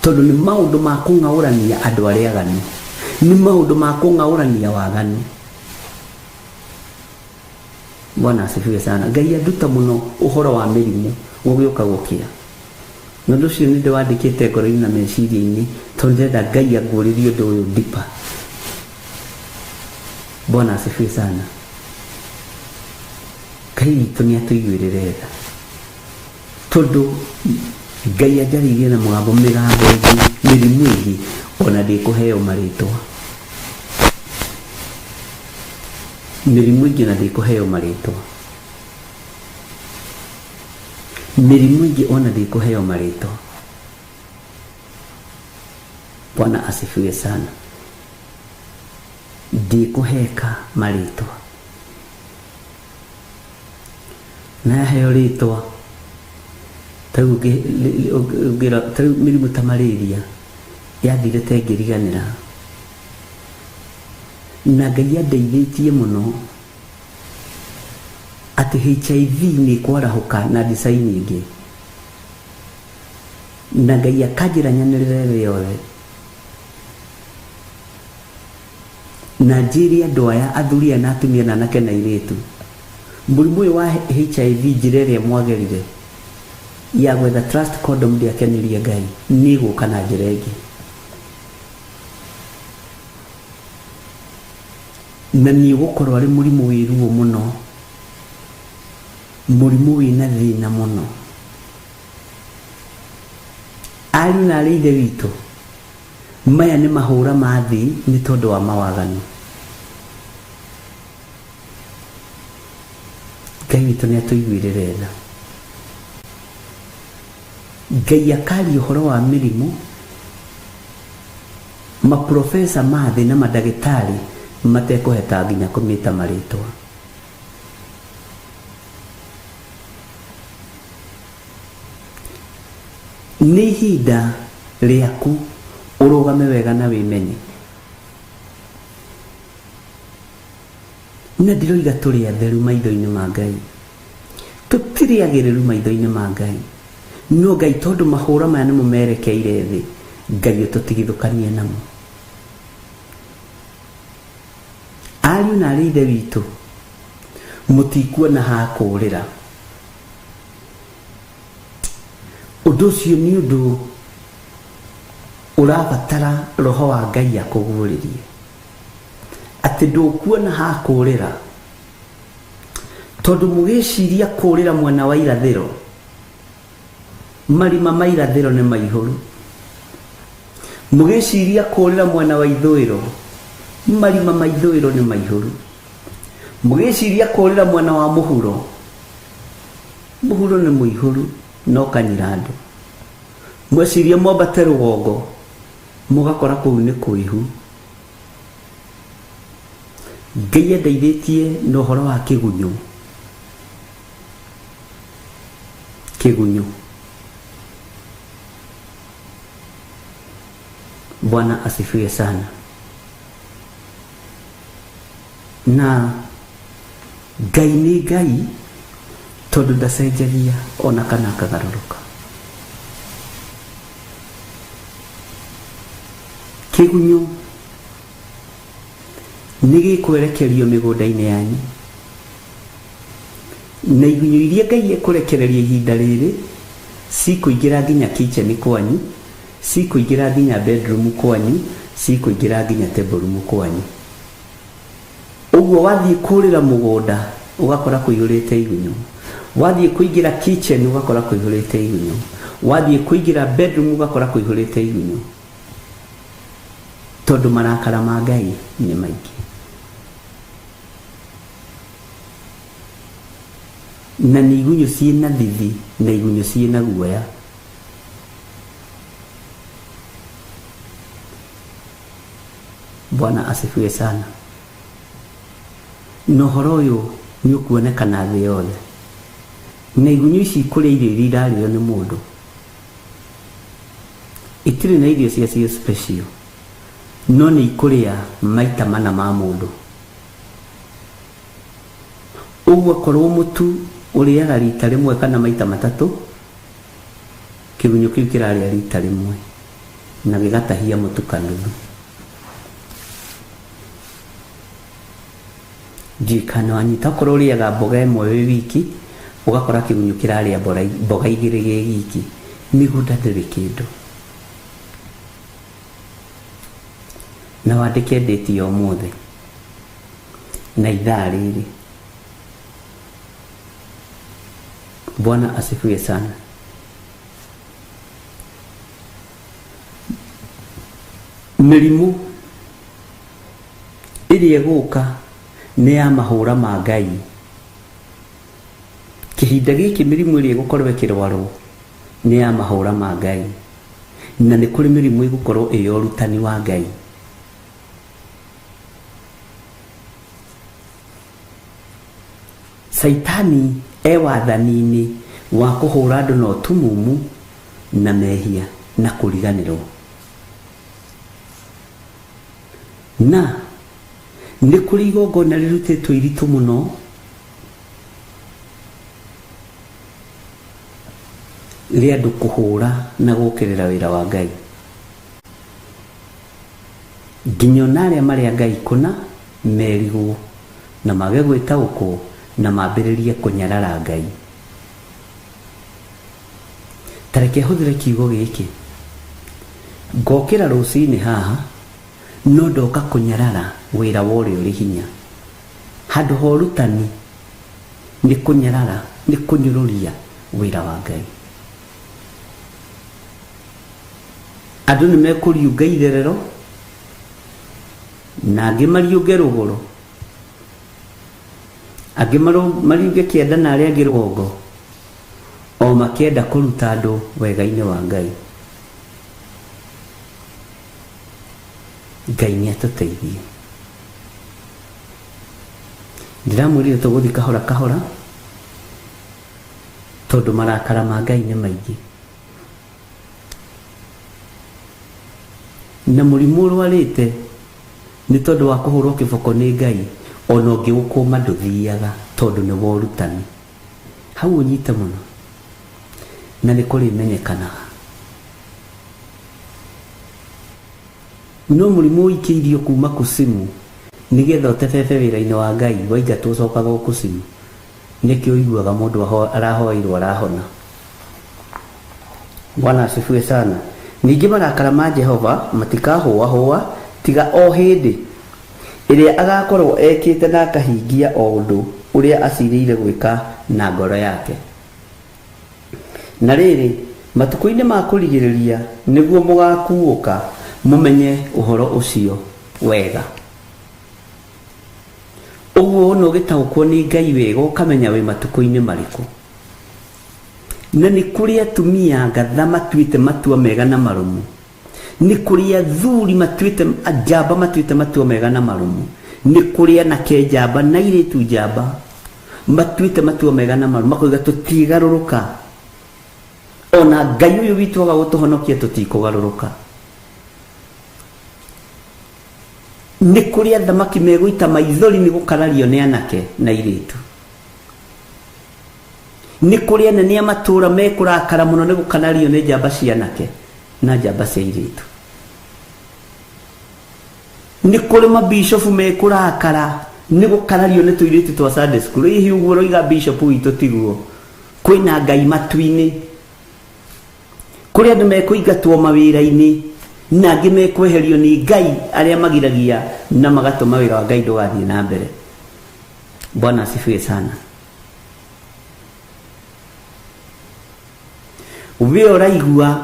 B: tondũ nĩ maũndũ ma kũng'aũrania andũ arĩa aganu, nĩ maũndũ ma kũng'aũrania waganu. Bwana asifiwe sana. Ngai anduta mũno ũhoro wa mĩrimũ gũgĩũka gũkĩa. Na ũndũ ũcio nĩ ndĩwandĩkĩte ngoro-inĩ na meciria-inĩ, tondũ ndĩrenda Ngai angũrĩrie ũndũ ũyũ ndipa. Bwana asifiwe sana. Ngai witũ nĩ atũiguĩrĩre tha, tondũ Ngai anjarĩirie na mũgambo mĩgambo ĩngĩ, mĩrimũ ĩngĩ ona ndĩkũheo marĩtwa. Mĩrimũ ĩngĩ na ndĩkũheo marĩtwa. Mĩrimũ ĩngĩ ona ndĩkũheo marĩtwa. Bwana asifiwe sana. Ndĩkũheka marĩtwa. Na heo rĩtwa tarĩu mĩrimũ ta malaria yathire ta ĩngĩriganĩra. Na Ngai andeithĩtie mũno atĩ HIV nĩ kwarahũka na design nyingĩ, na Ngai akanjĩra nyanĩrĩre thĩ yothe, na njĩre andũ aya athuri na atumia na anake na airĩtu, mũrimũ ũyũ wa HIV njĩra ĩrĩa mwagerire ya gwetha trust condom ndĩakenirie Ngai nĩ gũka na njĩra ĩngĩ. Na nĩ ũgũkorwo arĩ mũrimũ wĩ ruo mũno, mũrimũ wĩna thĩna mũno. Ariũ na arĩ ithe witũ, maya nĩ mahũra ma thĩ nĩ tondũ wa mawaganu. Ngai witũ nĩ atũiguĩrĩre tha. Ngai akaria ũhoro wa mĩrimũ, maprofesa ma thĩ na mandagĩtarĩ matekũheta nginya kũmĩta marĩtwa. Nĩ ihinda rĩaku ũrũgame wega na wĩmenye. Na ndiroiga tũrĩ atheru maitho-inĩ ma Ngai, tũtirĩ agĩrĩru maitho-inĩ ma Ngai, no Ngai tondũ mahũra maya nĩmo merekeire thĩ, Ngai ũtũtigithũkanie namo. Ariũ na arĩ ithe witũ, mũtikuona ha kũũrĩra. Ũndũ ũcio nĩ ũndũ ũrabatara roho wa Ngai akũguũrĩrie, atĩ ndũkuona ha kũũrĩra, tondũ mũgĩciria kũũrĩra mwena wa irathĩro, marima ma irathĩro nĩ maihũru. Mũgĩciria kũũrĩra mwena wa ithũĩro, marima ma ithũĩro nĩ maihũru. Mũgĩciria kũũrĩra mwena wa mũhuro, mũhuro nĩ mũihũru. no kanyirando mweciria mwambate rugongo mugakora kuu ni kuihu Ngai endeithĩtie no horo wa kĩgunyũ Bwana asifiwe sana na Ngai nĩ Ngai tondu ndacenjagia ona kana akagarũrũka kĩgunyũ nĩ gĩkwerekerio mĩgũnda-inĩ yanyu na igunyũ iria Ngai ekũrekereria ihinda rĩrĩ cikũingĩra nginya kitchen kwanyu cikũingĩra nginya bedroom kwanyu cikũingĩra nginya table room kwanyu ũguo wathiĩ kũrĩra mũgũnda ũgakora kũihũrĩte igunyũ wathiĩ kũingĩra kitchen ũgakora kũihũrĩte igunyũ wathiĩ kũingĩra bedroom ũgakora kũihũrĩte igunyũ tondu marakara ma Ngai nĩ maingĩ na nĩ igunyũ ciĩna thithi na igunyũ ciĩna guoya Bwana asifiwe sana no horo ũyũ nĩ ũkuonekana thĩ yothe na igunyũ ici kũrĩa irio iria irarĩo nĩ mũndũ itirĩ na irio cia special no nĩ ikũrĩa maita mana ma mũndũ ũguo korwo mũtu ũrĩaga rita rĩmwe kana maita matatũ kĩgunyũ kĩu kĩrarĩa rita rĩmwe na gĩgatahia mũtu kanuthu jikana wanyita korwo ũrĩaga mboga ĩmwe wĩ wiki ũgakora kĩgunyũ kĩrarĩa mboga igĩrĩ gĩ wiki mĩgũnda ndĩrĩ kĩndũ na wandĩke ndĩti ya ũmũthĩ na ithaa rĩrĩ Bwana asifiwe sana mĩrimũ ĩrĩa ĩgũka nĩ ya mahũra ma Ngai kĩhinda gĩkĩ mĩrimũ ĩrĩa ĩgũkorwo ĩkĩrwarwo nĩ ya mahũra ma Ngai na nĩ kũrĩ mĩrimũ ĩgũkorwo ĩyo ũrutani wa Ngai Saitani wathaninĩ wa kũhũra andũ na ũtumumu na mehia na kũriganĩrwo na nĩ kũrĩ igongona rĩrutĩtwo iritũ mũno rĩa andũ kũhũra na gũkĩrĩra wĩra wa Ngai nginya ona arĩa marĩa Ngai kũna merigwo na mage gwĩtaũkwo na mambĩrĩrie kũnyarara Ngai tareke hũthĩre kiugo gĩkĩ ngokĩra rũcinĩ haha no ndoka kũnyarara wĩra wa ũrĩa ũrĩ hinya handũ ha ũrutani nĩ kũnyarara nĩ kũnyũrũria wĩra wa Ngai andũ nĩ mekũriunga itherero na angĩ mariunge rũgũrũ angĩ mariunge kĩanda na arĩa angĩ rũgongo o makĩenda kũruta andũ wega-inĩ wa Ngai Ngai nĩ atũteithie ndiramwĩrire tũgũthiĩ kahora kahora tondũ marakara ma Ngai nĩ maingĩ na mũrimũ ũrwarĩte nĩ tondũ wa kũhũrwo kĩboko nĩ Ngai ona ũngĩ ũkũma ndũthiaga tondũ nĩ wa ũrutani hau ũnyite mũno na nĩ kũrĩ menyekanaga no mũrimũ ũikĩirio kuma kusimu nĩgetha ũtebebe wĩra-inĩ wa Ngai waingatwo ũcokaga o kusimu nĩkĩo ũiguaga mũndũ arahoirwo arahona Bwana asifiwe sana ningĩ marakara ma Jehova matikahũahũa tiga o hĩndĩ ĩrĩa agakorwo ekĩte na akahingia o ũndũ ũrĩa acirĩire gwĩka na ngoro yake na rĩrĩ matukũ-inĩ ma kũrigĩrĩria nĩguo mũgakuũka mũmenye ũhoro ũcio wega ũguo no gĩtaũkwo nĩ Ngai wega ũkamenya wĩ matukũ-inĩ marĩkũ na nĩ kũrĩ atumia ngatha matuĩte matua mega na marumu, nĩ kũrĩ athuri matuĩte njamba matuĩte matua mega na marumu, nĩ kũrĩ anake njamba na airĩtu njamba matuĩte matua mega na marumu, makoiga tũtigarũrũka, ona Ngai ũyũ witũ waga gũtũhonokia tũtikũgarũrũka. Nĩ kũrĩ athamaki megũita maithori nĩ gũkarario nĩ anake na airĩtu, nĩ kũrĩ anene a matũũra mekũrakara mũno nĩ gũkanario nĩ njamba cia anake na njamba cia airĩtu, nĩ kũrĩ mabishofu mekũrakara nĩ gũkanario nĩ tũirĩtu twa Sunday school. Hihi ũguo roiga bishop witũ tiguo? Kwĩna Ngai matu-inĩ, kũrĩ andũ mekũingatwo mawĩra-inĩ na angĩ mekweherio nĩ Ngai arĩa magiragia na magatũma wĩra wa Ngai ndũgathiĩ na mbere. Bwana asifiwe sana. We ũraigua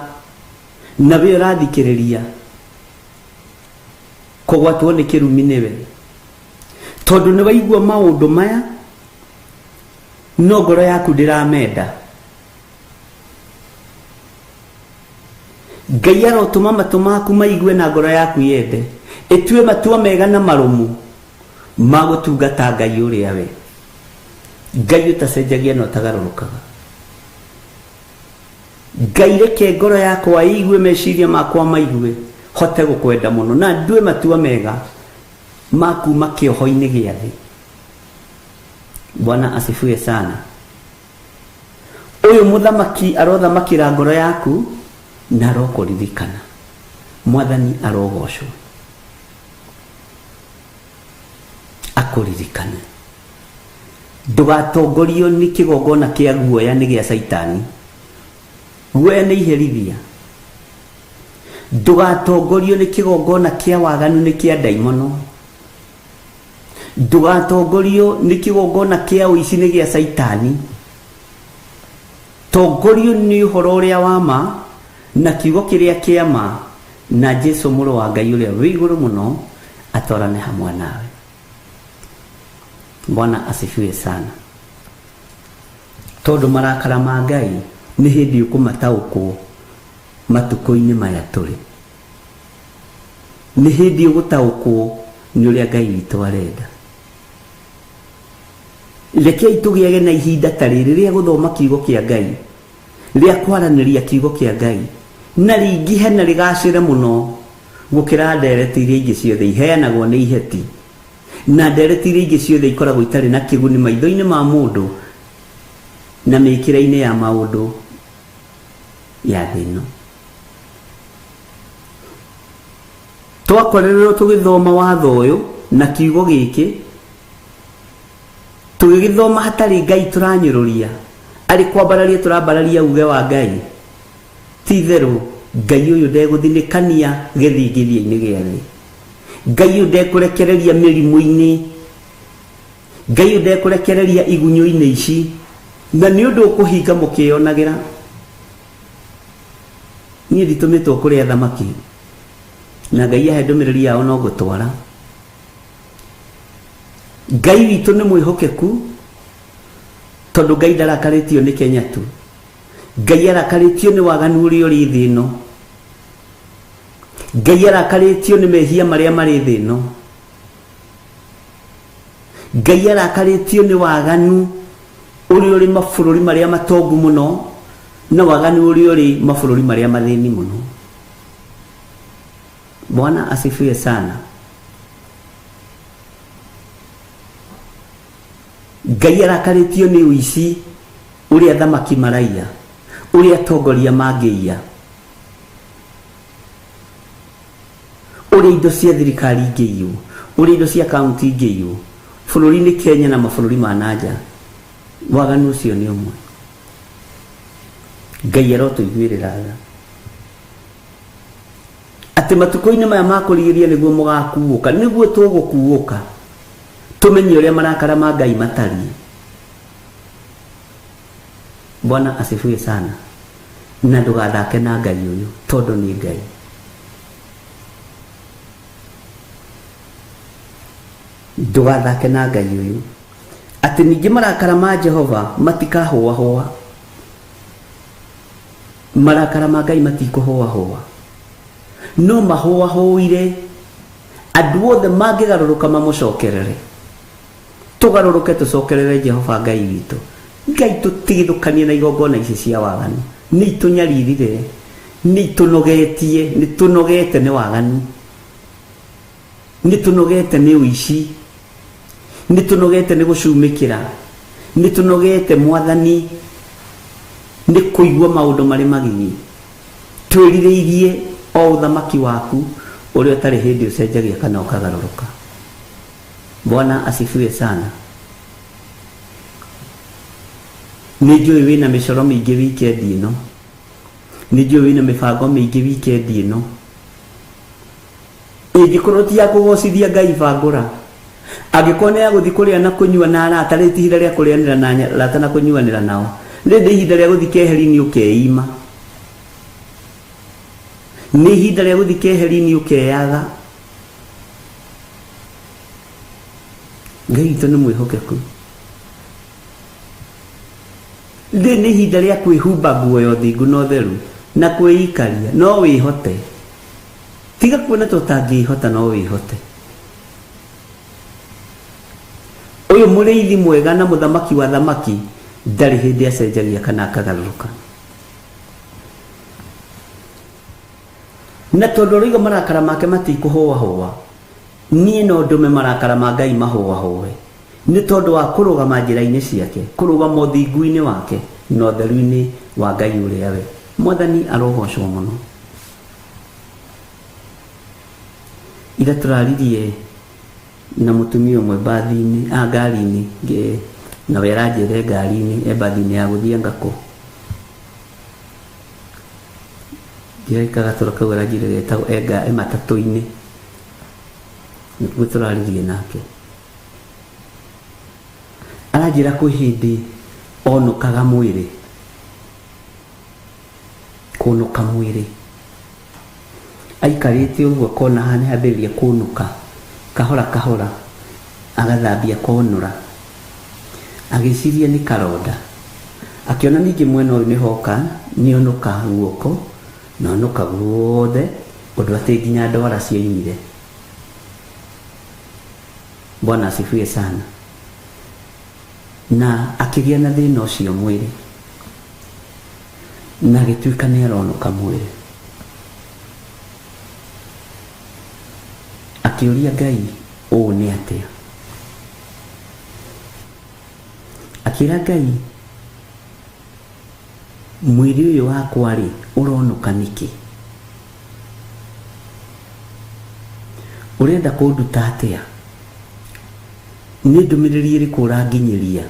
B: na we ũrathikĩrĩria kũgwatwo nĩ kĩrumi nĩwe, tondũ nĩ waigua maũndũ maya no ngoro yaku ndĩramenda. Ngai arotũma matũ maku maigue na ngoro yaku yende, ĩtue matua mega na marũmu ma gũtungata Ngai ũrĩa we, Ngai ũtacenjagia na ũtagarũrũkaga. Ngai reke ngoro yakwa igue, meciria makwa maigue, hote gũkwenda mũno na ndue matua mega maku makĩoho-inĩ gĩa thĩ. Bwana asifiwe sana. Ũyũ mũthamaki arothamakĩra ngoro yaku na arokũririkana. Mwathani arogocwo, akũririkane. Ndũgatongorio nĩ kĩgongona kĩa guoya nĩ gĩa Saitani. Guoya nĩ iherithia. Ndũgatongorio nĩ kĩgongona kĩa waganu nĩ kĩa ndaimono. Ndũgatongorio nĩ kĩgongona kĩa ũici nĩ gĩa Saitani. Tongorio nĩ ũhoro ũrĩa wa ma na kiugo kĩrĩa kĩa ma, na Jesũ mũrũ wa Ngai ũrĩa wĩ igũrũ mũno atwarane hamwe nawe. Bwana asifiwe sana. Tondũ marakara ma Ngai nĩ hĩndĩ ũkũmataũkwo matukũ-inĩ maya tũrĩ. Nĩ hĩndĩ ũgũtaũkwo nĩ ũrĩa Ngai witũ arenda. Rekei tũgĩage na ihinda ta rĩrĩ rĩa gũthoma kiugo kĩa Ngai, rĩa kwaranĩria kiugo kĩa Ngai, na rĩingĩhe na rĩgacĩre mũno gũkĩra ndereti iria ingĩ ciothe iheanagwo nĩ iheti, na ndereti iria ingĩ ciothe ikoragwo itarĩ na kĩguni maitho-inĩ ma mũndũ na mĩkĩre-inĩ ya maũndũ ya thĩ ĩno. Twakorererwo tũgĩthoma watho ũyũ na kiugo gĩkĩ, tũgĩgĩthoma hatarĩ Ngai tũranyũrũria, arĩ kwambararia tũrambararia uge wa Ngai. Ti therũ Ngai ũyũ ndegũthinĩkania gĩthingithia-inĩ gĩa thĩ. Ngai ũyũ ndekũrekereria mĩrimũ-inĩ. Ngai ũyũ ndekũrekereria igunyũ-inĩ ici, na nĩ ũndũ ũkũhinga mũkĩonagĩra. Niĩ nditũmĩtwo kũrĩ athamaki, na Ngai ahe ndũmĩrĩri yao no gũtwara. Ngai witũ nĩ mwĩhokeku, tondũ Ngai ndarakarĩtio nĩ Kenya tu. Ngai arakarĩtio nĩ waganu ũrĩa ũrĩ thĩ ĩno. Ngai arakarĩtio nĩ mehia marĩa marĩ thĩ ĩno. Ngai arakarĩtio nĩ waganu ũrĩa ũrĩ mabũrũri marĩa matongu mũno, na waganu ũrĩa ũrĩ mabũrũri marĩa mathĩni mũno. Bwana asifiwe sana. Ngai arakarĩtio nĩ ũici ũrĩa athamaki maraiya, ũrĩa atongoria mangĩiya, ũrĩa indo cia thirikari ingĩiywo, ũrĩa indo cia kaunti ingĩiywo bũrũri-inĩ Kenya na mabũrũri ma nanja. Waganu ũcio nĩ ũmwe. Ngai arotũiguĩrĩra tha atĩ matukũ-inĩ maya makũrigĩria nĩguo mũgakuũka, nĩguo tũgũkuũka, tũmenye ũrĩa marakara ma Ngai matariĩ. Bwana asifiwe sana. Na ndũgathake na Ngai ũyũ, tondũ nĩ Ngai. Ndũgathake na Ngai ũyũ, atĩ ningĩ marakara ma Jehova matikahũahũa. marakara ma Ngai matikuhoa no mahoire andu othe mangigaruruka mamucokerere tugaruruke tucokerere Jehova Ngai witu. Ngai tutigithukanie na igongona ici cia waganu, ni itunyarire, ni tunogetie, ni tunogete ni waganu, ni tunogete ni uici, ni tunogete ni gucumikira, ni tunogete Mwathani, ni kuigua maundu mari magigi. Twirireirie o uthamaki waku uria utari hindi ucenjagia kana ukagaruruka. Bwana asifiwe sana. Nijui wina micoro mingi weekend ino, nijui wina mibango mingi weekend ino. Ingikorwo ti ya kugocithia Ngai bangura, angikone ya guthi kuria na kunyua na arata, ri ti ihinda ria kurianira na arata na kunyuanira nao, ri ndi ihinda ria guthi keheri-ini ukeima, ni ihinda ria guthi keheri-ini ukeyaga. Ngai witũ nĩ mwĩhokeku. Rĩ nĩ ihinda rĩa kwĩhumba nguo ya ũthingu na ũtheru na kwĩikaria, no wĩhote. Tiga kuona ta ũtangĩhota, no wĩhote. Ũyũ mũrĩithi mwega na mũthamaki wa thamaki ndarĩ hĩndĩ acenjagia kana akagarũrũka. Na tondũ rĩu marakara make matikũhũahũa, niĩ no ndume marakara ma Ngai mahũahũe, nĩ tondũ wa kũrũgama njĩra-inĩ ciake, kũrũgama ũthingu-inĩ wake na ũtheru-inĩ wa Ngai ũrĩa we. Mwathani arogocwo mũno. Ira tũraririe na mũtumia ũmwe mbathi-inĩ, ngari-inĩ, nawe aranjĩra ngari-inĩ mbathi-inĩ ya gũthiĩ Ngakũ. Ndiraikaga tũra kau aranjĩra getagwo matatũ-inĩ, nĩguo tũraririe nake. Aranjĩra kwĩ hĩndĩ onũkaga mwĩrĩ, kũnũka mwĩrĩ, aikarĩte ũguo akona haha nĩhambĩrĩria kũnũka kahora kahora, agathambia konũra, agĩciria nĩ karonda, akĩona ningĩ mwena ũyũ nĩhoka nĩonũka guoko na onũka guothe ũndũ atĩ nginya ndwara ciaumire. Bwana asifiwe sana. Na akĩgĩa na thĩna ũcio mwĩrĩ na agĩtuĩka nĩaronũka mwĩrĩ, akĩũria Ngai ũũ nĩ atĩa. Akĩra Ngai, mwĩrĩ ũyũ wakwa rĩ ũronũka nĩkĩ? Ũrenda kũnduta atĩa? Nĩ ndũmĩrĩri ĩrĩkũ ũranginyĩria?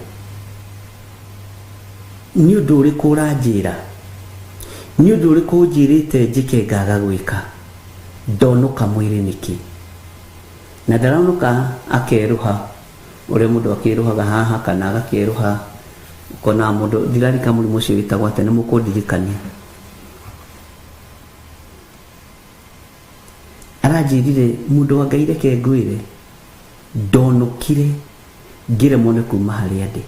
B: Nĩ ũndũ ũrĩkũ ũranjĩra? Nĩ ũndũ ũrĩkũ ũnjĩrĩte njĩke ngaga gwĩka? Ndonũka mwĩrĩ nĩkĩ? Na ndaronũka akerũha ũrĩa mũndũ akĩrũhaga haha kana agakĩrũha, ũkona mũndũ, ndirarika mũrimũ ũcio wĩtagwo atĩ, nĩ mũkũndirikania. Aranjĩrire mũndũ wa Ngai reke ngwĩre, ndonũkire ngĩremwo nĩ kuma harĩa ndĩ.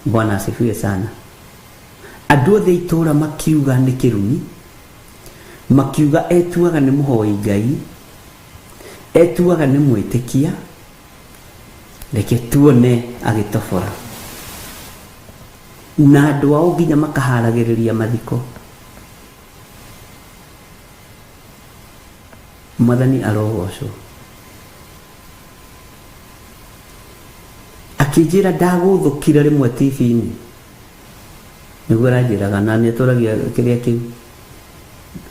B: Bwana asifiwe sana. Andũ othe itũũra makiuga nĩ kĩrumi, makiuga etuaga nĩ mũhoi Ngai, etuaga nĩ mwĩtĩkia, reke tuone agĩtobora. Na andũ ao nginya makaharagĩrĩria mathiko. Mwathani arogocwo. Akĩnjĩra ndagũthũkire rĩmwe TV-inĩ, nĩguo aranjĩraga, na nĩatũragia kĩrĩa kĩu,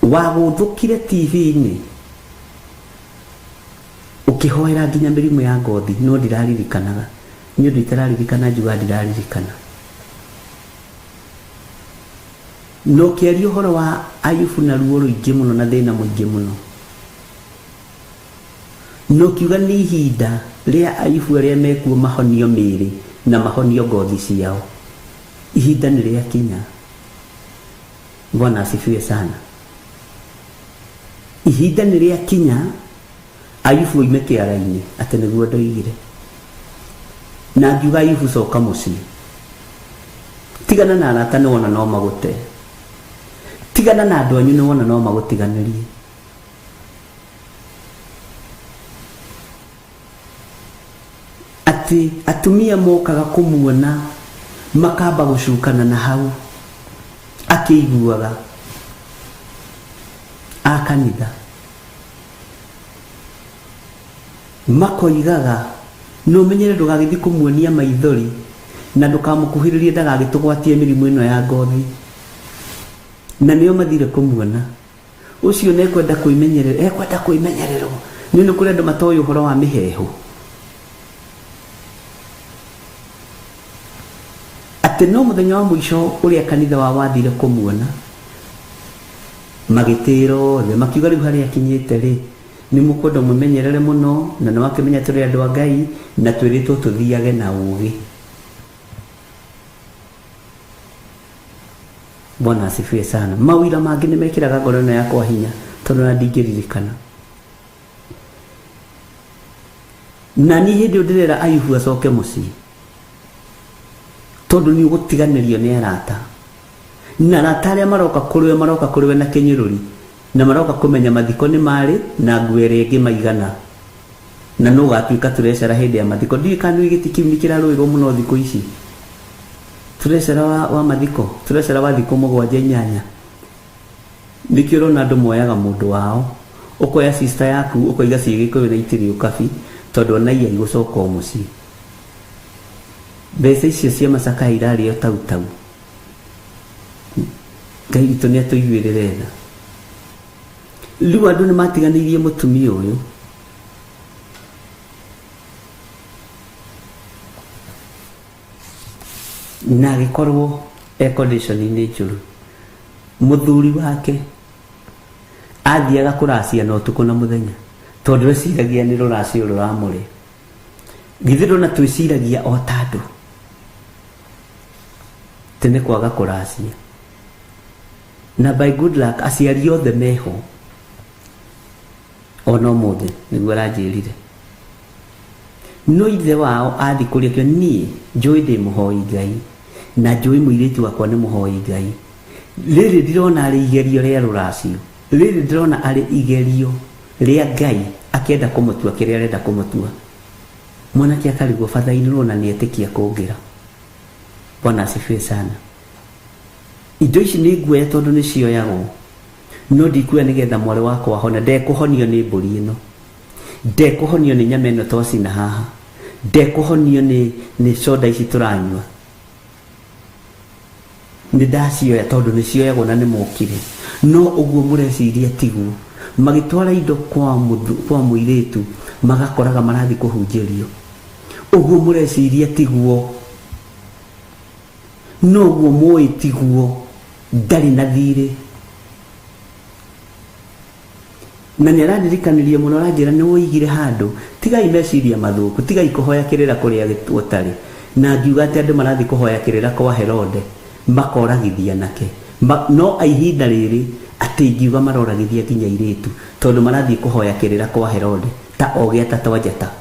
B: wagũthũkire TV-inĩ ũkĩhoera nginya mĩrimũ ya ngothi, no ndiraririkanaga, nĩ ũndũ itararirikana njuga ndiraririkana. No kĩaria ũhoro wa Ayubu na ruo rũingĩ mũno na thĩna mũingĩ mũno, no kiuga nĩ ihinda rĩa Ayubu arĩa mekuo mahonio mĩĩrĩ na mahonio ngothi ciao, ihinda nĩ rĩakinya. Bwana asifiwe sana. Ihinda nĩ rĩakinya Ayubu oime kĩara-inĩ, atĩ nĩguo ndoigire. Na ngiuga Ayubu coka mũciĩ, tigana na arata nĩ wona no magũte, tigana na andũ anyu nĩ wona no magũtiganĩrie. Atĩ atumia mokaga kũmuona makamba gũcukana na hau akĩiguaga a kanitha, makoigaga no menyere ndũgagĩthiĩ kũmuonia maithori na ndũkamũkuhĩrĩrie ndagagĩtũgwatie mĩrimũ ĩno ya ngothi, na nĩo mathire kũmuona. Ũcio nĩekwenda kwĩmenyererwo, nĩ kũrĩ andũ matoĩ ũhoro wa mĩheho, atĩ no mũthenya wa mũico ũrĩa kanitha wao wathire kũmuona magĩtĩra othe makiuga rĩu harĩa akinyĩte rĩ nĩ mũkwenda mwĩmenyerere mũno, na nĩ wakĩmenya tũrĩ andũ a Ngai na twĩrĩtwo tũthiage na ũũgĩ. Bwana asifiwe sana. Mawĩra mangĩ nĩ mekĩraga ngoro ĩno yakwa hinya tondũ na ndingĩririkana. Na niĩ hĩndĩ ĩyo ndĩrera Ayubu acoke mũciĩ tondũ nĩ ũgũtiganĩrio nĩ arata, na arata arĩa maroka kũrĩwe na kĩnyũrũri, na maroka kũmenya mathiko nĩ marĩ na nguo ĩrĩa ĩngĩ maigana, na no gatuĩka tũrecera hĩndĩ ya mathiko. Ndiũĩ kana gĩtĩ kĩu nĩ kĩrarũĩrwo mũno thikũ ici, tũrecera wa mathiko, tũrecera wa thikũ 7-8. Nĩkĩo ũrona andũ moyaga mũndũ wao, ũkoya sister yaku ũkoiga ciĩgĩkũyũ na itĩrio kabi tondũ ona iye igũcoka mũciĩ. Mbeca icio cia macaka irarĩo tau. Ngai witũ nĩ atũiguĩrĩre tha. Rĩu andũ nĩ matiganĩirie mũtumia ũyũ, na agĩkorwo condition-inĩ njũru. Mũthuri wake athiaga kũracia na ũtukũ na mũthenya tondũ eciragia nĩ rũracio rũramũrĩ. Githĩ ndona twĩciragia o ta andũ tene kwaga kũracia, na by good luck aciari othe meho ona ũmũthĩ nĩguo aranjĩrire. No ithe wao athi kũrĩa kĩo, niĩ njũĩ ndĩ mũhoi Ngai na njũĩ mũirĩtu wakwa nĩ mũhoi Ngai. Rĩrĩ ndirona arĩ igerio rĩa rũracio, rĩrĩ ndirona arĩ igerio rĩa Ngai akĩenda kũmũtua kĩrĩa arenda kũmũtua. Mwanake akarigwo batha-inĩ rũna nĩ etĩkia kũngĩra. Bwana asifiwe sana. Indo ici nĩ nguoya tondũ nĩ cioyagwo, no ndikuoya nĩgetha mwarĩ wakwa ahone. Ndekũhonio nĩ mbũri ĩno, ndekũhonio nĩ nyama ĩno twacina haha, ndekũhonio nĩ soda ici tũranyua. Nĩ ndacioya tondũ nĩ cioyagwo na nĩ mokire. No ũguo mũreciria tiguo, magĩtwara indo kwa mũirĩtu magakoraga marathi kũhunjĩrio. Ũguo mũreciria tiguo, no ũguo mũĩ tiguo, ndarĩ na thirĩ. Na nĩ arandirikanirie mũno, aranjĩra nĩ woigire handũ, tigai meciria mathũku, tigai kũhoya kĩrĩra kũrĩa gũtarĩ. Na ngiuga atĩ andũ marathi kũhoya kĩrĩra kwa Herode makoragithia nake. No ihinda rĩrĩ atĩ ingiuga maroragithia nginya irĩtu tondũ marathiĩ kũhoya kĩrĩra kwa Herode ta ogĩa ta Njata.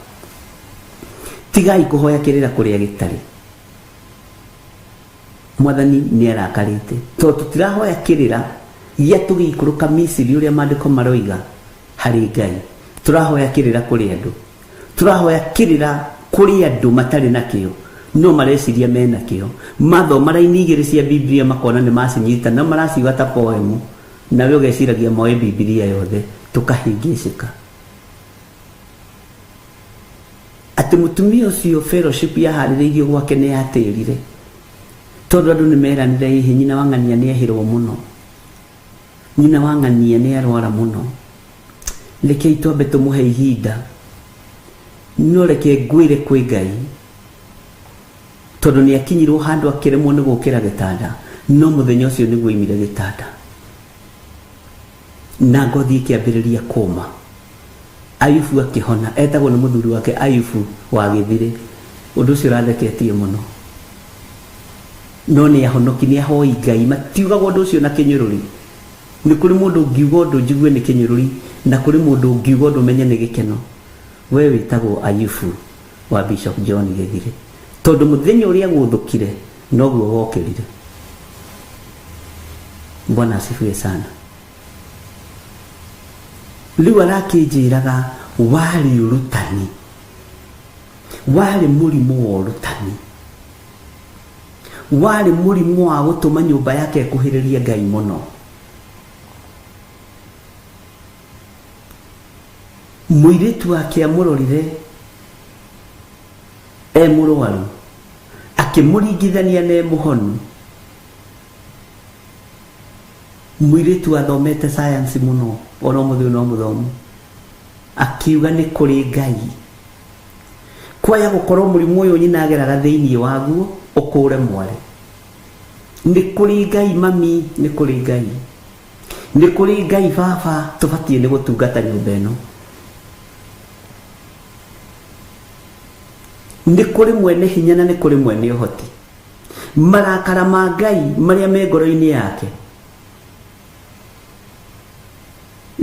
B: Tigai kũhoya kĩrĩra kũrĩa gĩtarĩ. Mwathani nĩ arakarĩte tondũ tũtirahoya kĩrĩra gĩa tũgĩikũrũka Misiri ũrĩa maandĩko maroiga harĩ Ngai. Tũrahoya kĩrĩra kũrĩ andũ, tũrahoya kĩrĩra kũrĩ andũ matarĩ na kĩo, no mareciria mena kĩo. Mathoma raini igĩrĩ cia Biblia makona nĩ macinyita na maraciuga ta poemu, nawe ũgeciragia moe Biblia yothe, tũkahĩngĩcĩka. Atĩ mũtumia ũcio fellowship yaharĩrĩirio gwake nĩ yatĩrire tondũ andũ nĩ meranire hihi nyina wa ng'ania nĩ ehĩrwo mũno, nyina wa ng'ania nĩ arwara mũno, rekei twambe tũmũhe ihinda. No reke ngwĩre kwĩ Ngai, tondũ nĩ akinyirwo handũ akĩremwo nĩ gũkĩra gĩtanda, no mũthenya ũcio nĩguo oimire gĩtanda na ngothi ĩkĩambĩrĩria kũũma. Ayubu akĩhona, etagwo nĩ mũthuri wake Ayubu wa Gĩthirĩ. Ũndũ ũcio ũratheketie mũno, no nĩ ahonoki, nĩ ahoi Ngai. Matiugaga ũndũ ũcio na kĩnyũrũri. Nĩ kũrĩ mũndũ ũngiuga ũndũ njigue nĩ kĩnyũrũri, na kũrĩ mũndũ ũngiuga ũndũ menye nĩ gĩkeno. We wĩtagwo Ayubu wa Bishop John Gĩthirĩ, tondũ mũthenya ũrĩa gũthũkire noguo wokĩrire. Bwana asifiwe sana. Riu arakĩnjĩraga warĩ ũrutani, warĩ mũrimũ wa ũrutani, warĩ mũrimũ wa gũtũma nyũmba yake ĩkuhĩrĩrie Ngai mũno. Mũirĩtu wake amũrorire mũrwaru, akĩmũringithania na mũhonu. Mũirĩtu athomete science mũno, ona mũthĩ no mũthomu, akiuga nĩ kũrĩ Ngai. Kwaya gũkorwo mũrimũ ũyũ nyina ageraga thĩinĩ waguo ũkũre mware. Nĩ kũrĩ Ngai mami, nĩ kũrĩ Ngai, nĩ kũrĩ Ngai baba, tũbatiĩ nĩ gũtungata nyũmba ĩno. Nĩ kũrĩ mwene hinya na nĩ kũrĩ mwene ũhoti. Marakara ma Ngai marĩa me ngoro-inĩ yake,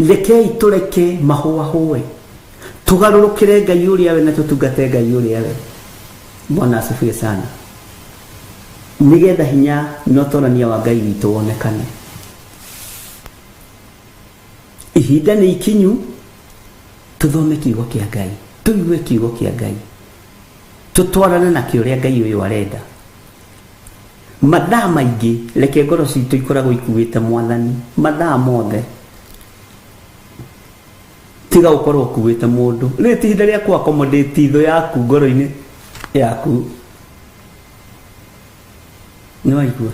B: rekei tũreke mahũahũe, tũgarũrũkĩre Ngai ũrĩa we na tũtungate Ngai ũrĩa we. Bwana asifiwe sana. Nigetha hinya na ũtonania wa Ngai witũ wonekane. Ihinda nĩ ikinyu, tũthome kiugo kĩa Ngai, tũigue kiugo kĩa Ngai, tutwarane na kĩũrĩa Ngai ũyũ arenda. Mathaa maingĩ reke ngoro citũ ikoragwo ikuĩte Mwathani mathaa mothe, tiga ũkorwo ũkuĩte mũndũ. Rĩu ti ihinda rĩa ku accommodate thũ yaku ngoro-inĩ yaku. Nĩ waigua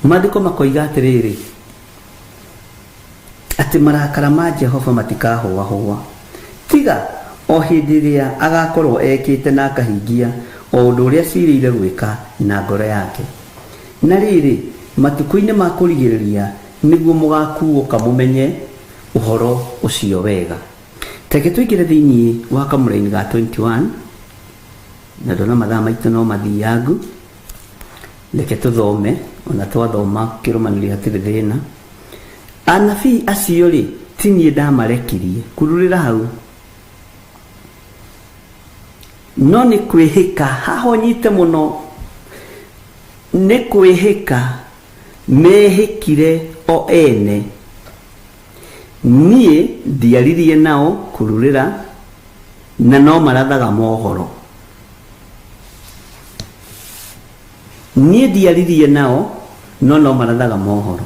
B: maandĩko makoiga atĩrĩrĩ, atĩ marakara ma Jehova matikahũahũa, tiga o hĩndĩ ĩrĩa agakorwo ekĩte na akahingia o ũndũ ũrĩa ciĩrĩire gwĩka na ngoro yake. Na rĩrĩ, matukũ-inĩ ma kũrigĩrĩria nĩguo mũgakuũka mũmenye ũhoro ũcio wega. Teke tũingĩre thĩinĩ wa kamũra-inĩ ga 21, na ndona mathaa maitũ no mathiangu. Reke tũthome, ona twathoma kĩrũmanĩrĩrio hatirĩ thĩna. Anabii acio rĩ, ti niĩ ndamarekirie, kururĩra hau. No nĩ kwĩhĩka, haha nyite mũno, nĩ kwĩhĩka mehĩkire o ene. Niĩ ndiaririe nao kururĩra, na no marathaga mohoro. Niĩ ndiaririe nao, no marathaga mohoro.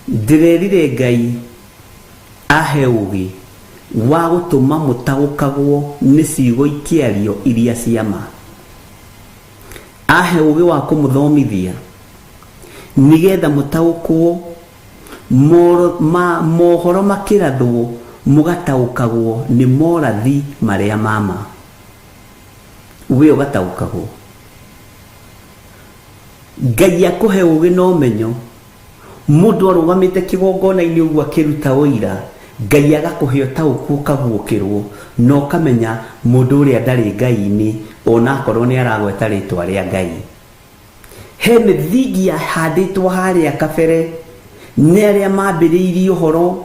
B: Ndĩrerire Ngai ahe ũgĩ wa gũtũma mũtaũkagwo nĩ ciugo ikĩario iria cia ma. Ahe ũgĩ wa kũmũthomithia nigetha mũtaũkwo mohoro makĩrathwo, mũgataũkagwo nĩ morathi marĩa mama. We ũgataũkagwo. Ngai akũhe ũgĩ na ũmenyo. Mũndũ arũgamĩte kĩgongona-inĩ ũguo akĩruta ũira, Ngai agakũhe ũtaũku ũkaguũkĩrwo, na ũkamenya mũndũ ũrĩa ndarĩ Ngai-inĩ, ona akorwo nĩ aragweta rĩtwa rĩa Ngai. He mĩthingi yahandĩtwo harĩa kabere nĩ arĩa mambĩrĩirie ũhoro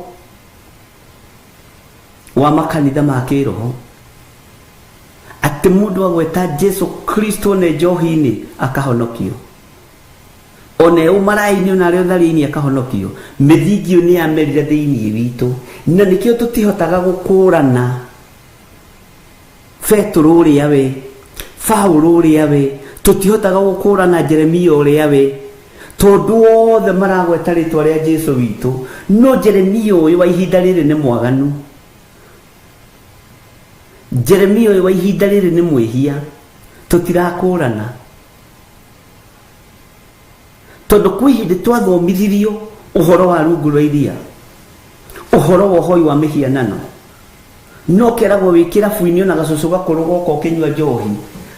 B: wa makanitha ma kĩroho, atĩ mũndũ agweta Jesu Kristo nĩ njohi-inĩ akahonokio, ona ũmaraĩ-inĩ ona arĩ ũthari-inĩ akahonokio. Mĩthingi nĩ yamerire thĩinĩ witũ, na nĩkĩo tũtihotaga gũkũrana Petro ũrĩa we, Paulo ũrĩa we, tũtihotaga gũkũrana Jeremia ũrĩa we, tondũ othe maragweta rĩtwa rĩa Jesu witũ. No Jeremia ũyũ wa ihinda rĩrĩ nĩ mwaganu, Jeremia ũyũ wa ihinda rĩrĩ nĩ mwĩhia, tũtirakũrana. Tondũ kwĩ hĩndĩ twathomithirio ũhoro wa rungu rwa iria, ũhoro wa ũhoi wa mĩhianano, no keragwo wĩ kĩrabu-inĩ ona gacũcũ gakũrũ goka ũkĩnyua njohi,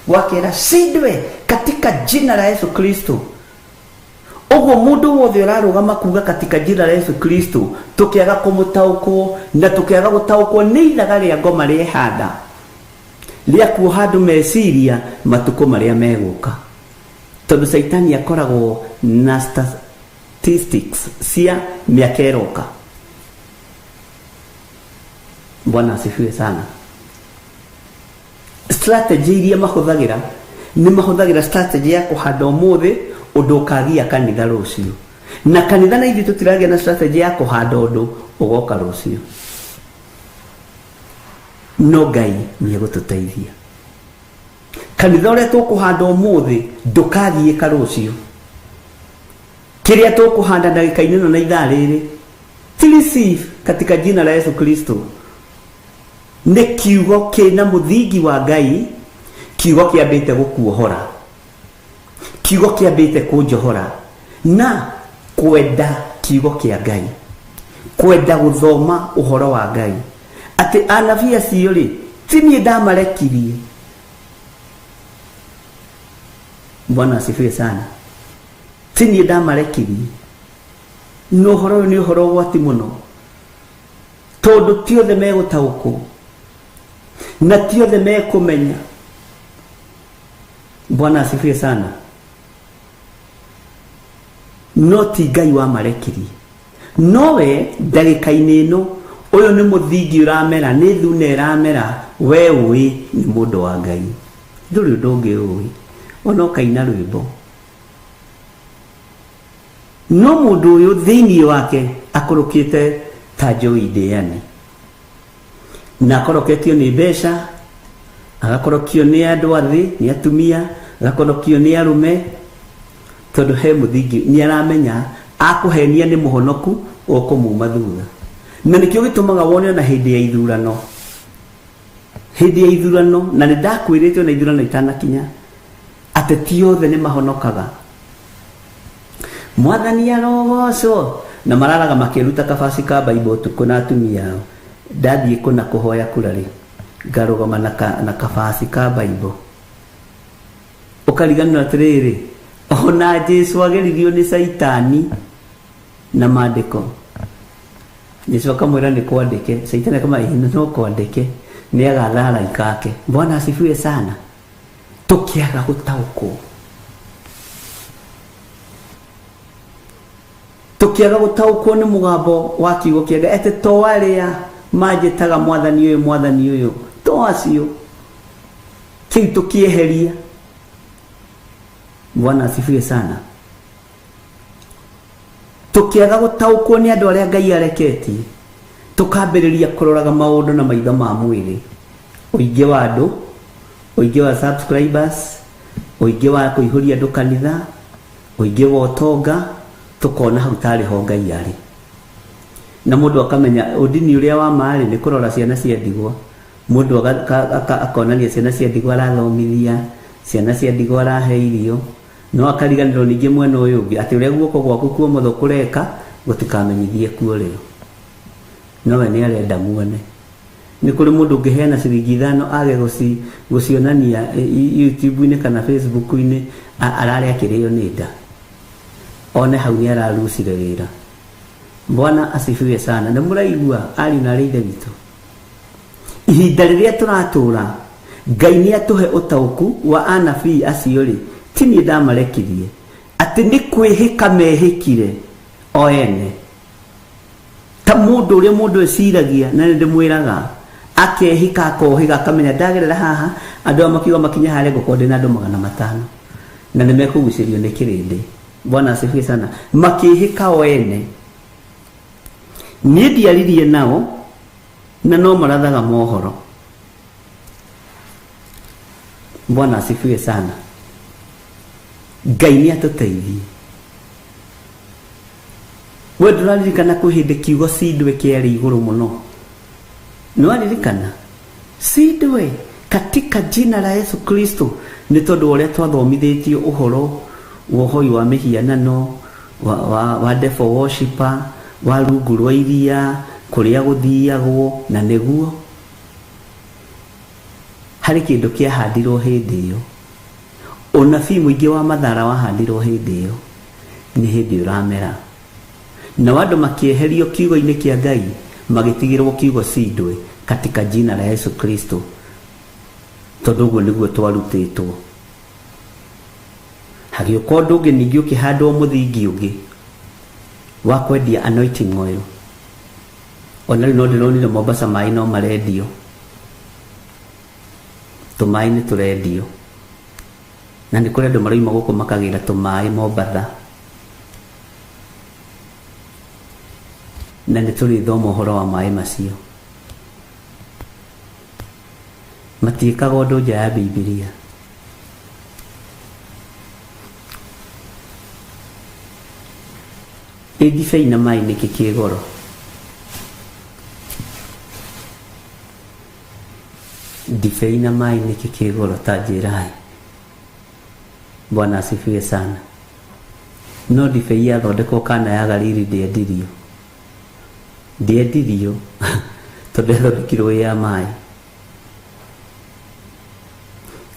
B: wakera shindwe katika jina la Yesu Kristo. Ũguo mũndũ wothe ũrarũgama kuga katika jina la Yesu Kristo, tũkĩaga kũmũtaũkwo na tũkĩaga gũtaũkwo nĩ ithaga rĩa ngoma rĩehanda rĩa kuoha andũ meciria matukũ marĩa megũka. Tondũ Saitani akoragwo na statistics cia mĩaka ĩroka. Bwana asifiwe sana. Strategy iria mahũthagĩra, nĩ mahũthagĩra strategy ya kũhanda ũmũthĩ undu ukagia kanitha rucio na kanitha na ithuĩ tũtiragia na strategy ya kũhanda ũndũ ũgoka rũciũ no Ngai nĩ egũtũteithia kanitha ũrĩa tũkũhanda ũmũthĩ ndũkagiĩka rũciũ kĩrĩa tũkũhanda ndagĩka-inĩ ĩno na ithaa rĩrĩ receive katika jina la Yesu Kristo nĩ kiugo kĩna mũthingi wa Ngai kiugo kĩambĩte gũkuohora kiugo kĩambĩte kũnjohora na kwenda kiugo kĩa Ngai kwenda gũthoma ũhoro wa Ngai atĩ anabii acio rĩ ti niĩ ndamarekirie. Bwana asifiwe sana. Ti niĩ ndamarekirie no ũhoro ũyũ nĩ ũhoro ũgwati mũno tondũ ti othe megũtaũkwo na ti othe mekũmenya. Bwana asifiwe sana. No ti Ngai wamarekirie nowe ndagĩka-inĩ ĩno ũyũ nĩ mũthingi ũramera nĩ thuna ĩramera we ũĩ nĩ mũndũ wa Ngai ndũrĩ ũndũ ũngĩ ũĩ ona ũkaina rwĩmbo no mũndũ ũyũ thĩinĩ wake akũrũkĩte ta njũĩ ndĩani na akoroketio nĩ mbeca agakorokio nĩ andũ athĩ nĩ atumia agakorokio nĩ arũme tondũ he mũthingi nĩ aramenya akũhenia nĩ mũhonoku ũkũmuma thutha na nĩkĩo gĩtũmaga wone na hĩndĩ ya ithurano na nĩ ndakwĩrĩte na ithurano itanakinya atĩ ti othe nĩ mahonokaga. Mwathani arogocwo na mararaga makĩruta kabaci ka Bible ũtukũ na atumia ao ndathiĩ kũna kũhoya kura rĩ ngarũgama na kabaci ka Bible ũkariganĩrwo atĩrĩrĩ ona Jesũ ageririo nĩ Saitani na maandĩko Jesũ akamwĩra nĩ kwandĩke Saitani akamwĩra no kwandĩke nĩ agathara ikake. Bwana asifiwe sana. Tũkĩaga gũtaũkwo nĩ mũgambo wa kiugo kĩa Ngai atĩ to arĩa manjĩtaga mwathani ũyũ to acio kĩu tũkĩeheria. Bwana asifiwe sana. Tũkĩaga gũtaũkwo nĩ andũ arĩa Ngai areketie tũkambĩrĩria kũroraga maũndũ na maitho ma mwĩrĩ ũingĩ wa andũ ũingĩ wa subscribers ũingĩ wa kũihũria andũ kanitha ũingĩ wa ũtonga tukona hau tarĩ ho Ngai arĩ na mũndũ akamenya ũndini ũrĩa wa maarĩ nĩ kũrora ciana cia ndigwa mũndũ akonania ciana cia ndigwa arathomithia ciana cia ndigwa arahe irio no akariganĩrwo ningĩ mwena ũyũ ũngĩ atĩ ũrĩa guoko gwaku kwa ũmotho kũreka gũtikamenyithie kuo rĩo nowe nĩ arenda muone. Nĩ kũrĩ mũndũ ũngĩheana ciringi 5 age gũcionania YouTube-inĩ kana Facebook-inĩ ararĩa kĩrĩo nĩ nda one hau nĩ ararucire wĩra. Bwana asifiwe sana. Na mũraigua ari na rĩithe witũ ihinda rĩrĩa tũratũra Ngai nĩ atũhe ũtaũku wa anabii acio rĩ ti niĩ ndamarekirie atĩ nĩ kwĩhĩka mehĩkire o ene ta mũndũ ũrĩa mũndũ eciragia na nĩ ndĩmwĩraga akehĩka akohĩga akamenya ndagerera haha andũ a makiuga makinya harĩa ngũkorwo ndĩ na andũ 500 na nĩ mekũgucĩrio nĩ kĩrĩndĩ. Bwana asifiwe sana. Makĩhĩka o ene niĩ ndiaririe nao na no marathaga mohoro. Bwana asifiwe sana. Ngai nĩ atũteithie. We ndũraririkana kwĩ hĩndĩ kiugo Sidwe kĩarĩ igũrũ mũno? Nĩwaririkana? Sidwe katika jina la Yesu Kristo nĩ tondũ ũrĩa twathomithĩtio ũhoro wa ũhoi wa mĩhianano wa devil worshipper wa rungu rwa iria kũrĩa gũthiagwo na nĩguo harĩ kĩndũ kĩahandirwo hĩndĩ ĩyo. Ũnabii mũingĩ wa mathara wahandirwo hĩndĩ ĩyo nĩ hĩndĩ ũramera na andũ makĩeherio kiugo-inĩ kĩa Ngai magĩtigĩrwo kiugo Sidwe katika jina la Yesu Kristo tondũ ũguo nĩguo twarutĩtwo. Hagĩũka ũndũ ũngĩ ningĩ ũkĩhandwo mũthingi ũngĩ wa kwendia anointing oil. Ona rĩu no ndĩronire Mombasa maĩ no marendio, tũmaĩ nĩ tũrendio na nĩ kũrĩ andũ marauma gũkũ makagĩra tũmaĩ Mombatha, na nĩ tũrĩthoma ũhoro wa maĩ macio. Matiĩkaga ũndũ nja ya Bibilia. Ndibei na maĩ nĩkĩ kĩ goro? Ndibei na maĩ nĩkĩ kĩ goro ta njĩrai? Bwana asifiwe sana. No ndibei yathondekwo kana ya Galili ndĩendirio tondũ yathondekirwo ya maĩ.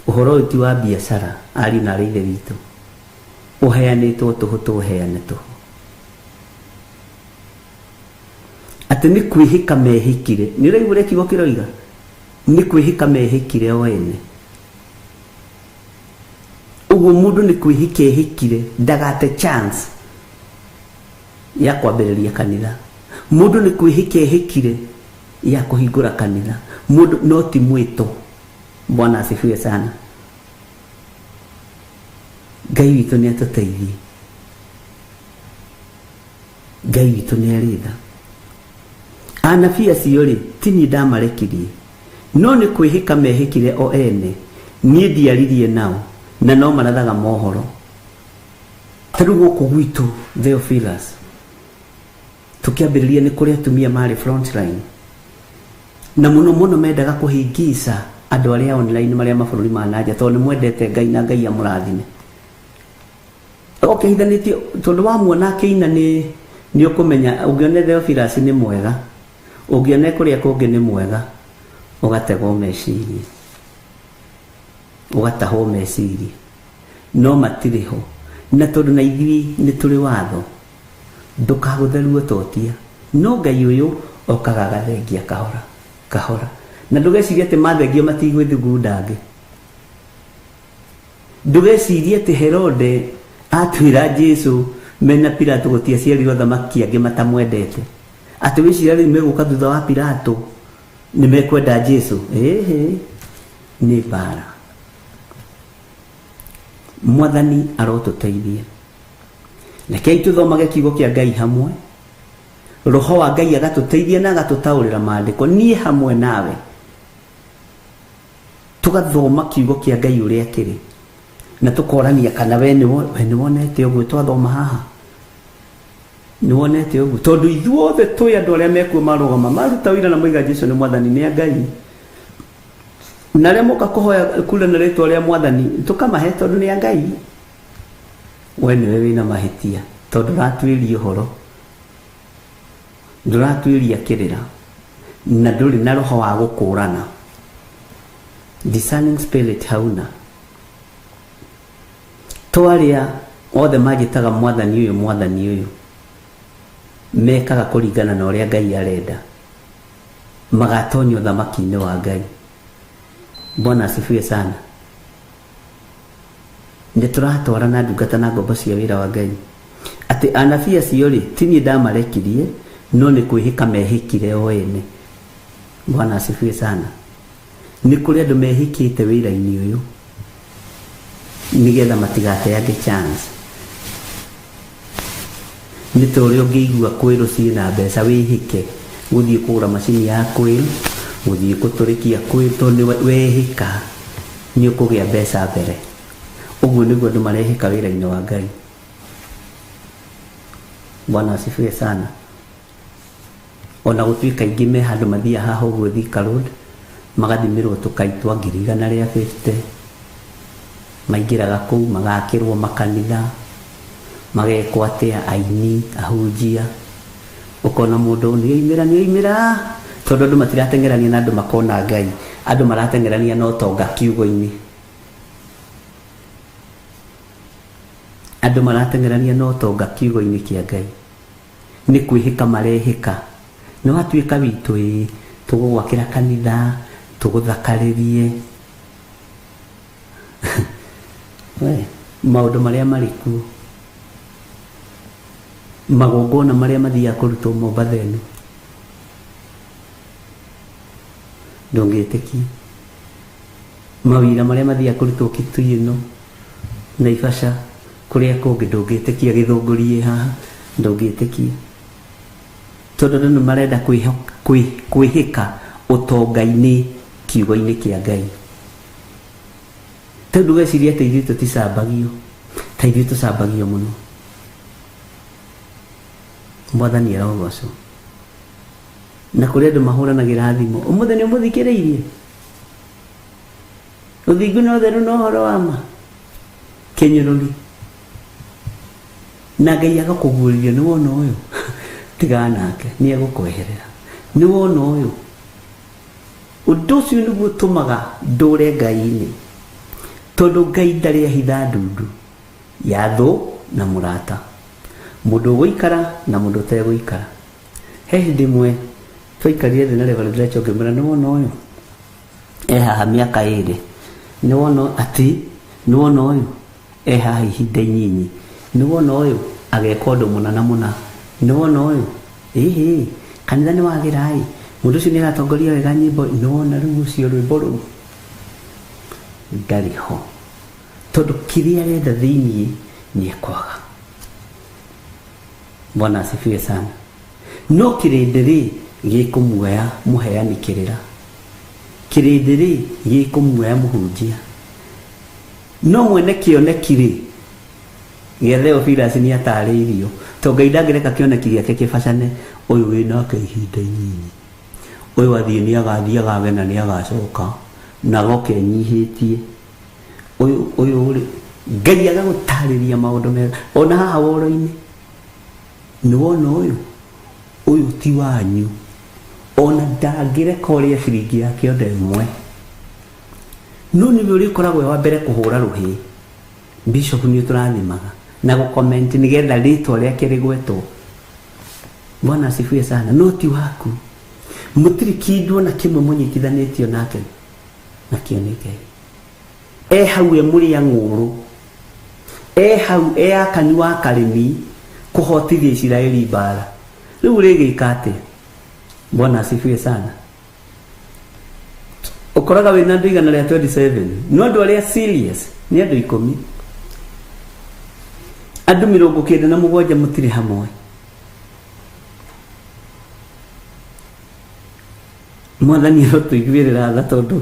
B: Ũhoro ũyũ ti wa biacara, ariũ na aarĩ a Ithe witũ. Ũheanĩtwo tũhũ tũheane tũhũ. Atĩ nĩ kwĩhĩka mehĩkire. Nĩ ũraigua ũrĩa kiugo kĩroiga? Nĩ kwĩhĩka mehĩkire o ene. Ũguo mũndũ nĩ kwĩhĩka ehĩkire, ndagate chance ya kwambĩrĩria kanitha. Mũndũ nĩ kwĩhĩka ehĩkire ya kũhingũra kanitha. Mũndũ no ti mwĩto. Bwana asifiwe sana. Ngai witũ nĩ atũteithie. Ngai witũ nĩ arĩ tha. Anabii acio rĩ, ti niĩ ndamarekirie, no nĩ kwĩhĩka mehĩkire o ene. Niĩ ndiaririe nao na no marathaga mohoro. Tarĩu gũkũ gwitũ Theophilus tũkĩambĩrĩria nĩ kũrĩ atumia marĩ front line, na mũno mũno mendaga kũhĩngĩca andũ arĩa online marĩa mabũrũri ma nanja, tondũ nĩ mwendete Ngai na Ngai amũrathime. Ũkĩhithanĩtie tondũ wamuona akĩina nĩ ũkũmenya. Ũngĩona Theophilus nĩ mwega, ũngĩona kũrĩa kũngĩ nĩ mwega, ũgategwo meciria, ũgatahwo meciria, no matirĩ ho. Na tondũ na ithuĩ nĩ tũrĩ watho, ndũkagũtherua totia, no Ngai ũyũ okaga agathengia kahora kahora. Na ndũgecirie atĩ mathengio matigwĩthugundange. Ndũgecirie atĩ Herode atwĩra Jesu mena Pilato gũtiaciarirwo thamaki angĩ matamwendete, atĩ wĩciria rĩu megũka thutha wa Pilato nĩ mekwenda Jesu. Nĩ bara. Mwathani arotũteithia. Rekei tũthomage kiugo kĩa Ngai hamwe. Roho wa Ngai agatũteithia na agatũtaũrĩra maandĩko. Niĩ hamwe nawe tugathoma kiugo kĩa Ngai ũrĩa kĩrĩ, na tũkorania kana we nĩ wonete ũguo twathoma haha? Nĩ wonete ũguo? Tondũ ithuothe twĩ andũ arĩa mekuo marũgama maruta wĩra na moiga Jesũ nĩ Mwathani nĩ Ngai. Na arĩa moka kũhoya kule na rĩtwa rĩa Mwathani tũkamahe tondũ nĩ Ngai. We nĩwe wĩna mahĩtia tondũ ndũratuĩria ũhoro, ndũratuĩria kĩrĩra, na ndũrĩ na roho wa gũkũrana. Discerning spirit hauna. Twarĩa othe magĩtaga Mwathani ũyũ mekaga kũringana na ũrĩa Ngai arenda, magatonya ũthamaki-inĩ wa Ngai. Bwana asifiwe sana. Nĩ tũratwarana ndungata na ngombo cia wĩra wa Ngai. Atĩ anabii acio rĩ, ti niĩ ndamarekirie, no nĩ kwĩhĩka mehĩkire o ene. Bwana asifiwe sana. Nĩ kũrĩ andũ mehĩkĩte wĩra-inĩ ũyũ nĩgetha matigateage chance. Nĩ ta ũrĩa ũngĩigua kwĩrũ ciĩna mbeca wĩhĩke gũthiĩ kũgũra macini ya kwĩrũ, gũthiĩ gũtũrĩkia kwĩrũ, tondũ wehĩka nĩ ũkũgĩa mbeca mbere. Ũguo nĩguo andũ marehĩka wĩra-inĩ wa Ngai. Bwana asifiwe sana. Ona gũtuĩka aingĩ me handũ mathiaga haha ũguo Thika Road, magathimĩrwo tũkai twa 150, maingĩraga kũu magakĩrwo makanitha, magekwo atĩa aini ahunjia. Ũkona mũndũ nĩoimĩra tondũ andũ matirateng'erania na andũ makona Ngai, andũ marateng'erania na ũtonga kiugo-inĩ. Andũ marateng'erania na ũtonga kiugo-inĩ kĩa Ngai. Nĩ kwĩhĩka marehĩka. Nĩ watuĩka witũ tũgũgwakĩra kanitha, tũgũthakarĩrie. Maũndũ marĩa marĩ kuo, magongona marĩa mathiaga kũrutwo Mombatha ĩno, ndũngĩtĩkia. Mawĩra marĩa mathiaga kũrutwo Kitui ĩno, Naivasha kuria kungi ndungitikia githungurie haha ndungitikia tondu nĩ marenda kwĩhĩka ũtonga-inĩ kiugo-inĩ kĩa Ngai. Ta ndugeciria atĩ ithuĩ tũticambagio ta ithuĩ tũcambagio mũno. Mwathani arogocwo. Na kũrĩ andũ mahũranagĩra thimũ ũmũthĩ nĩ ũmũthikĩrĩirie ũthingu na ũtheru na ũhoro wa ma kĩnyũrũri na Ngai agakũguũrĩria nĩ wona ũyũ tigana nake nĩ egũkweherera nĩ wona ũyũ. Ũndũ ũcio nĩguo ũtũmaga ndũre Ngai-inĩ tondũ Ngai ndarĩ ahitha ndundu ya thũ na mũrata, mũndũ ũgũikara na mũndũ ũtegũikara. He hĩndĩ ĩmwe twaikarire thĩ na Reverend Rachel ngĩmwĩra nĩ wona ũyũ haha mĩaka ĩrĩ, nĩ wona atĩ nĩ wona ũyũ haha ihinda inyinyi, nĩ wona ũyũ ageka ũndũ mũna mũna, nĩ wona ũyũ ĩhĩ kanitha nĩ wagĩra mũndũ ũcio nĩ aratongoria wega nyĩmbo, nĩ wona rĩu ũcio rwĩmbo rũu ndarĩ ho tondũ kĩrĩa arenda thĩiniĩ nĩ ekwaga. Bwana asifiwe sana. No kĩrĩndĩ gĩkũmuoya mũheani kĩrĩra, kĩrĩndĩ gĩkũmuoya mũhunjia, no mwene kĩoneki gĩa Theophilus nĩ atarĩirio to Ngai ndangĩreka kĩoneki gĩake kĩbacane. Ũyũ wĩnake ihinda inini, ũyũ athiĩ nĩ agathiĩ agagena nĩ agacoka na goke nyihĩtie, ũyũ rĩ Ngai agagũtarĩria maũndũ mega. Ona haha woro-inĩ nĩ wona ũyũ ti wanyu, ona ndangĩreka ũrĩa ciringi yake ode ĩmwe, no nĩwe ũrĩkoragwo wa mbere kũhũra rũhĩ. Bishop nĩ tũrathimaga na gũkomenti nĩgetha rĩtwa rĩake rĩgwetwo. Bwana asifiwe sana. No ti waku, mũtirĩ kĩndũ na kĩmwe mũnyitithanĩtio nake nakĩo nĩ Ngai. Hau mũrĩa ng'ũrũ, hau akani wa karĩmi kũhotithia Isiraeli mbara, rĩu rĩgĩka atĩ. Bwana asifiwe sana. Ũkoraga wĩna andũ igana rĩa 27 no andũ arĩa serious nĩ andũ 10, andũ 97 mũtirĩ hamwe. Mwathani arotũiguĩrĩra tha tondũ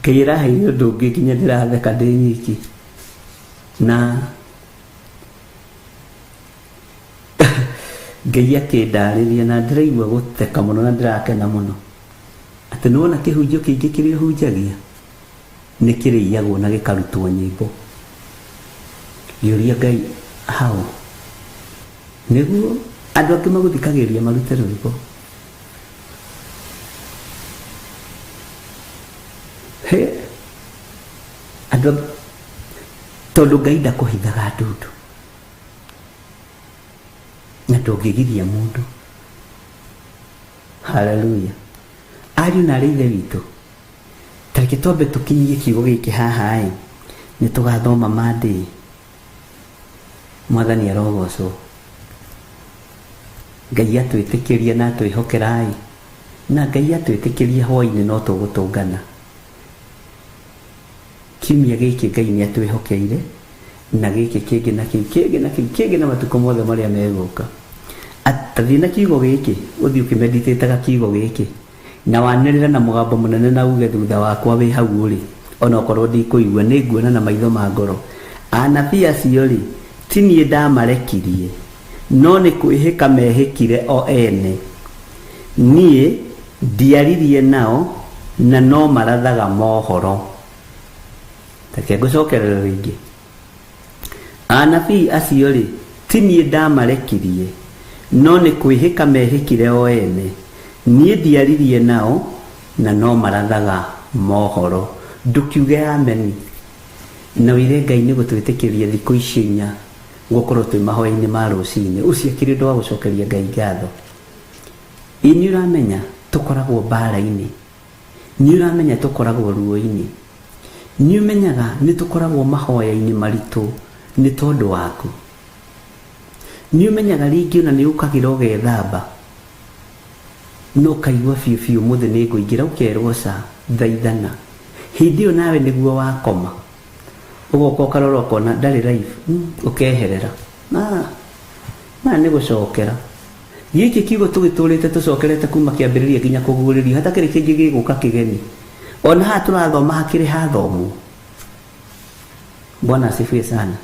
B: Ngai araheire ũndũ ũngĩ nginya ndĩratheka ndĩ nyiki na Ngai akĩndarĩria na ndĩraigua gũteka mũno na ndĩrakena mũno atĩ nĩ wona kĩhunjio kĩingĩ kĩrĩa hunjagia nĩ kĩrĩiyagwo na gĩkarutwo nyĩmbo. Yũria Ngai hau nĩguo andũ angĩ magũthikagĩrĩria marute rwĩmbo. Andũ tondũ Ngai ndakũhithaga ndundu na ndũngĩgiria mũndũ. Haleluya. Ariũ na aarĩ a Ithe witũ, tareke twambe tũkinyie kiugo gĩkĩ haha nĩ tũgathoma Monday. Mwathani arogocwo. Ngai atwĩtĩkĩria na atwĩhokera na Ngai atwĩtĩkĩria hwaĩ-inĩ no tũgũtũngana. Kiumia gĩkĩ Ngai nĩ atwĩhokeire na gĩkĩ kĩngĩ na kĩu kĩngĩ na kĩu kĩngĩ na matukũ mothe marĩa megũka. Atathiĩ na kiugo gĩkĩ ũthiĩ ũkĩmeditĩtaga kiugo gĩkĩ na wanĩrĩra na mũgambo mũnene na uge thutha wakwa wĩ hau ũrĩ, ona okorwo ndikũigua nĩ nguona na maitho ma ngoro. Anabii acio rĩ ti niĩ ndamarekirie, no nĩ kwĩhĩka mehĩkire o ene. Niĩ ndiaririe nao na no marathaga mohoro. Reke ngũcokerere rĩngĩ. Anabii acio rĩ ti niĩ ndamarekirie, no nĩ kwĩhĩka mehĩkire o ene. Niĩ ndiaririe nao na no marathaga mohoro. Ndũkiuge ameni na wĩre Ngai nĩ gũtwĩtĩkĩria thikũ icio 4 gũkorwo twĩ mahoya-inĩ ma rũcinĩ. Ũcio kĩrĩ ũndũ wa gũcokeria Ngai ngatho. Nĩ ũramenya tũkoragwo mbara-inĩ, nĩ ũramenya tũkoragwo ruo-inĩ, nĩ ũmenyaga nĩ tũkoragwo mahoya-inĩ maritũ nĩ tondũ waku. Nĩ ũmenyaga rĩngĩ ona nĩ ũkagĩra ũgethamba no kaigua biũ biũ mũthĩ nĩ ngũingĩra ũkerwo thaa 8. Hĩndĩ ĩyo nawe nĩguo wakoma ugoka karoro kona ndari live ukeherera na nĩ gũcokera gĩkĩ kiugo tũgĩtũrĩte tũcokerete kuma kĩambĩrĩria nginya kũgũrĩria hatakĩrĩ kĩngĩ gĩgũka kĩgeni ona haha tũrathoma hakĩrĩ hathomwo. Bwana asifiwe sana.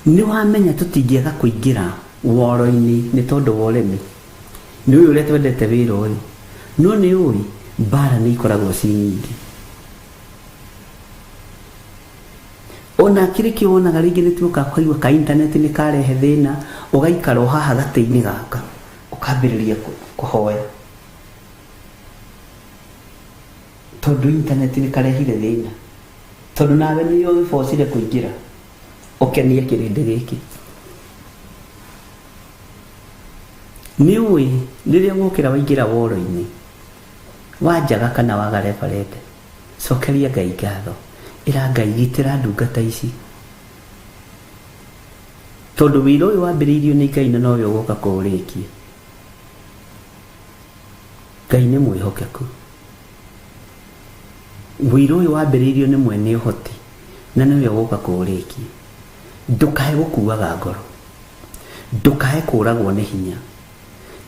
B: Nĩ wamenya tũtingĩaga kũingĩra woro-inĩ nĩ tondũ wa ũremi. Nĩ ũyũ ũrĩa twendete wĩra ũyũ no nĩ ũĩ mbara nĩ ikoragwo ci nyingĩ. Ona kĩrĩ kĩo wonaga rĩngĩ nĩ tuoka kũigua ka internet nĩ karehe thĩna ũgaikara o haha gatĩ-inĩ gaka ũkambĩrĩria kũhoya tondũ internet nĩ karehire thĩna tondũ nawe nĩ ũgĩbocire kũingĩra ũkenie kĩrĩndĩ gĩkĩ. Nĩ ũĩ rĩrĩa wokĩra waingĩra woro-inĩ wanjaga kana waga referete cokeria Ngai ngatho ĩra Ngai gitĩra ndungata ici tondũ wĩra ũyũ wambĩrĩirio nĩ Ngai na nowe ũgoka kũũrĩkia. Ngai nĩ mwĩhokeku. Wĩra ũyũ wambĩrĩirio nĩ mwene ũhoti na nowe ũgoka kũũrĩkia. Ndũkae gũkuaga ngoro, ndũkae kũragwo nĩ hinya.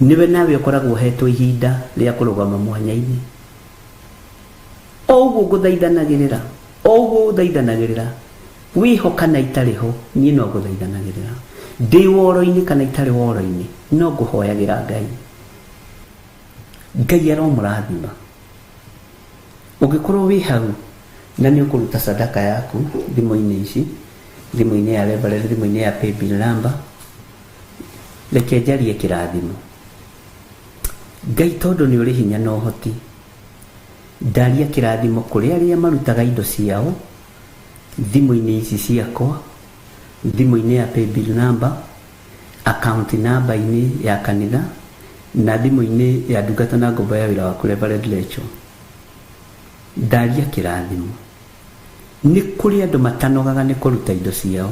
B: Niwe nawe ũkoragwo hetwo ihinda rĩa kũrũgama mwanya-inĩ. Oguo ngũthaithanagĩrĩra, oguo ũthaithanagĩrĩra wĩho kana itarĩ ho niĩ no ngũthaithanagĩrĩra ndĩ woro-inĩ kana itarĩ woro-inĩ no ngũhoyagĩra Ngai. Ngai aromũrathima. Ũngĩkorwo wĩ hau na nĩ ũkũruta sadaka yaku thimũ-inĩ ici, thimũ-inĩ ya Reverend, thimũ-inĩ ya paybill number, reke njarie kĩrathimo. Ngai tondũ nĩ ũrĩ hinya na ũhoti ndaria kĩrathimo kũrĩ arĩa marutaga indo ciao thimũ-inĩ ici ciakwa, thimũ-inĩ ya paybill number, account number-inĩ ya kanitha na thimũ-inĩ ya ndungata na ngombo ya wĩra waku Reverend Rachel. Ndaria kĩrathimo. Nĩ kũrĩ andũ matanogaga nĩ kũruta indo ciao,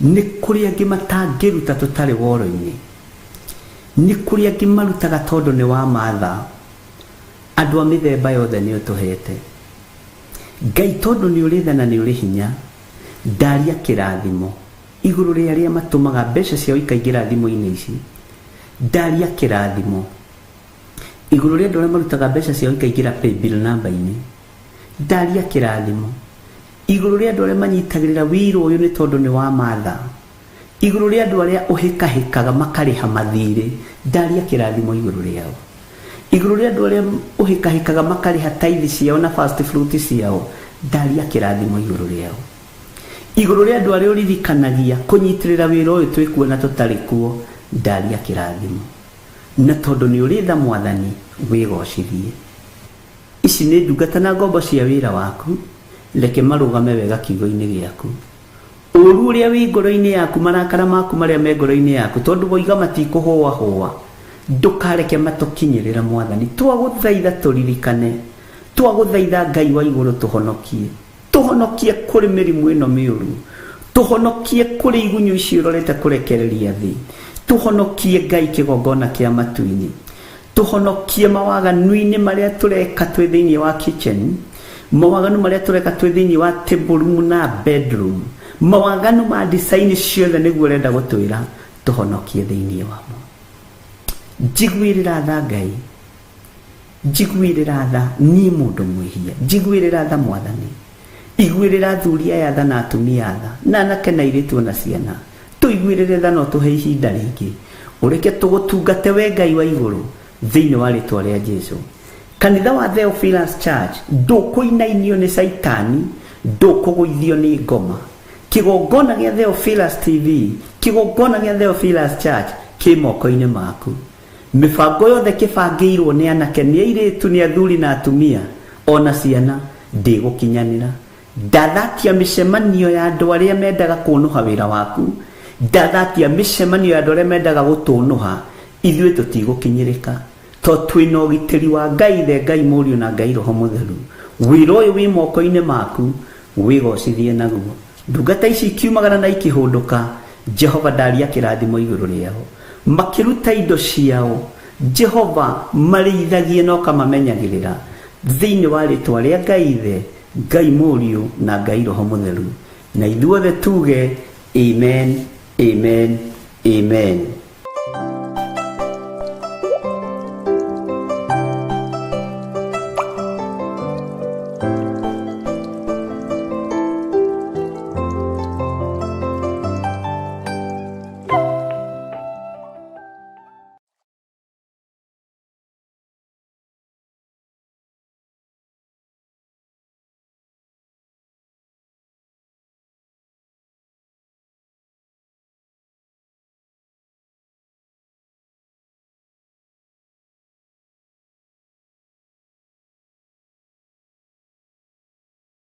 B: nĩ kũrĩ angĩ matangĩruta tũtarĩ woro-inĩ, nĩ kũrĩ angĩ marutaga tondũ nĩ wa matha. Andũ a mĩthemba yothe nĩ ũtũhete. Ngai tondũ nĩ ũrĩ tha na nĩ ũrĩ hinya ndaria kĩrathimo igũrũ rĩa arĩa matũmaga mbeca ciao ikaingĩra thimũ-inĩ ici. Ndaria kĩrathimo igũrũ rĩa andũ arĩa marutaga mbeca ciao ikaingĩra paybill number-inĩ. Ndaria kĩrathimo igũrũ rĩa andũ arĩa manyitagĩrĩra wĩra ũyũ nĩ tondũ nĩ wa matha, igũrũ rĩa andũ arĩa ũhĩkahĩkaga makarĩha mathirĩ. Ndaria kĩrathimo igũrũ rĩao. Igũrũ rĩa andũ arĩa ũhĩkahĩkaga makarĩha tithe ciao na first fruit ciao. Ndaria kĩrathimo igũrũ rĩao. Igũrũ rĩa andũ arĩa ũririkanagia kũnyitĩrĩra wĩra ũyũ twĩkuona tũtarĩ kuo. Ndaria kĩrathimo. Na tondũ nĩ ũrĩ tha Mwathani wĩgocithie. Ici nĩ ndungata na ngombo cia wĩra waku, reke marũgame wega kiugo-inĩ gĩaku. Ũru ũrĩa wĩ ngoro-inĩ yaku, marakara maku marĩa me ngoro-inĩ yaku tondũ boiga matikũhũa hũa, ndũkareke matũkinyĩrĩra Mwathani. Twagũthaitha tũririkane, twagũthaitha Ngai wa igũrũ tũhonokie, tũhonokie kũrĩ mĩrimũ ĩno mĩũru, tũhonokie kũrĩ igunyũ ici ũrorete kũrekereria thĩ, tũhonokie Ngai kĩgongona kĩa matu-inĩ, tũhonokie mawaganu-inĩ marĩa tũreka twĩ thĩinĩ wa kitchen, mawaganu marĩa tũreka twĩ thĩinĩ wa table room na bedroom, mawaganu ma design ciothe nĩguo ũrenda gũtwĩra tũhonokie thĩinĩ wamo. Njiguĩrĩra tha Ngai, njiguĩrĩra tha niĩ mũndũ mwĩhia, njiguĩrĩra tha Mwathani, iguĩrĩra athuri aya tha na atumia tha na anake na airĩtu na ciana. Tũiguĩrĩre tha no tũhe ihinda rĩngĩ ũreke tũgũtungate we Ngai wa igũrũ thĩinĩ wa rĩtwa rĩa Jesũ. Kanitha wa Theophilus Church ndũkũinainio nĩ Saitani, ndũkũgũithio nĩ ngoma. Kĩgongona gĩa Theophilus TV, kĩgongona gĩa Theophilus Church kĩ moko-inĩ maku. Mĩbango yothe kĩbangĩirwo nĩ anake, nĩ airĩtu, nĩ athuri na atumia ona ciana ndĩgũkinyanĩra. Ndathatia mĩcemanio ya andũ arĩa mendaga kũnũha wĩra waku, ndathatia mĩcemanio ya andũ arĩa mendaga gũtũnũha, ithuĩ tũtigũkinyĩrĩka tondũ twĩna ũgitĩri wa Ngai the Ngai Mũriũ na Ngai Roho Mũtheru. Wĩra ũyũ wĩ moko-inĩ maku, wĩgocithie naguo. Ndungata ici ikiumagara na ikĩhũndũka, Jehova ndaria kĩrathimo igũrũ rĩao, makĩruta indo ciao, Jehova marĩithagie no kamamenyagĩrĩra thĩinĩ wa rĩtwa rĩa Ngai the Ngai Mũriũ na Ngai Roho Mũtheru, na ithuothe tuge amen, amen, amen.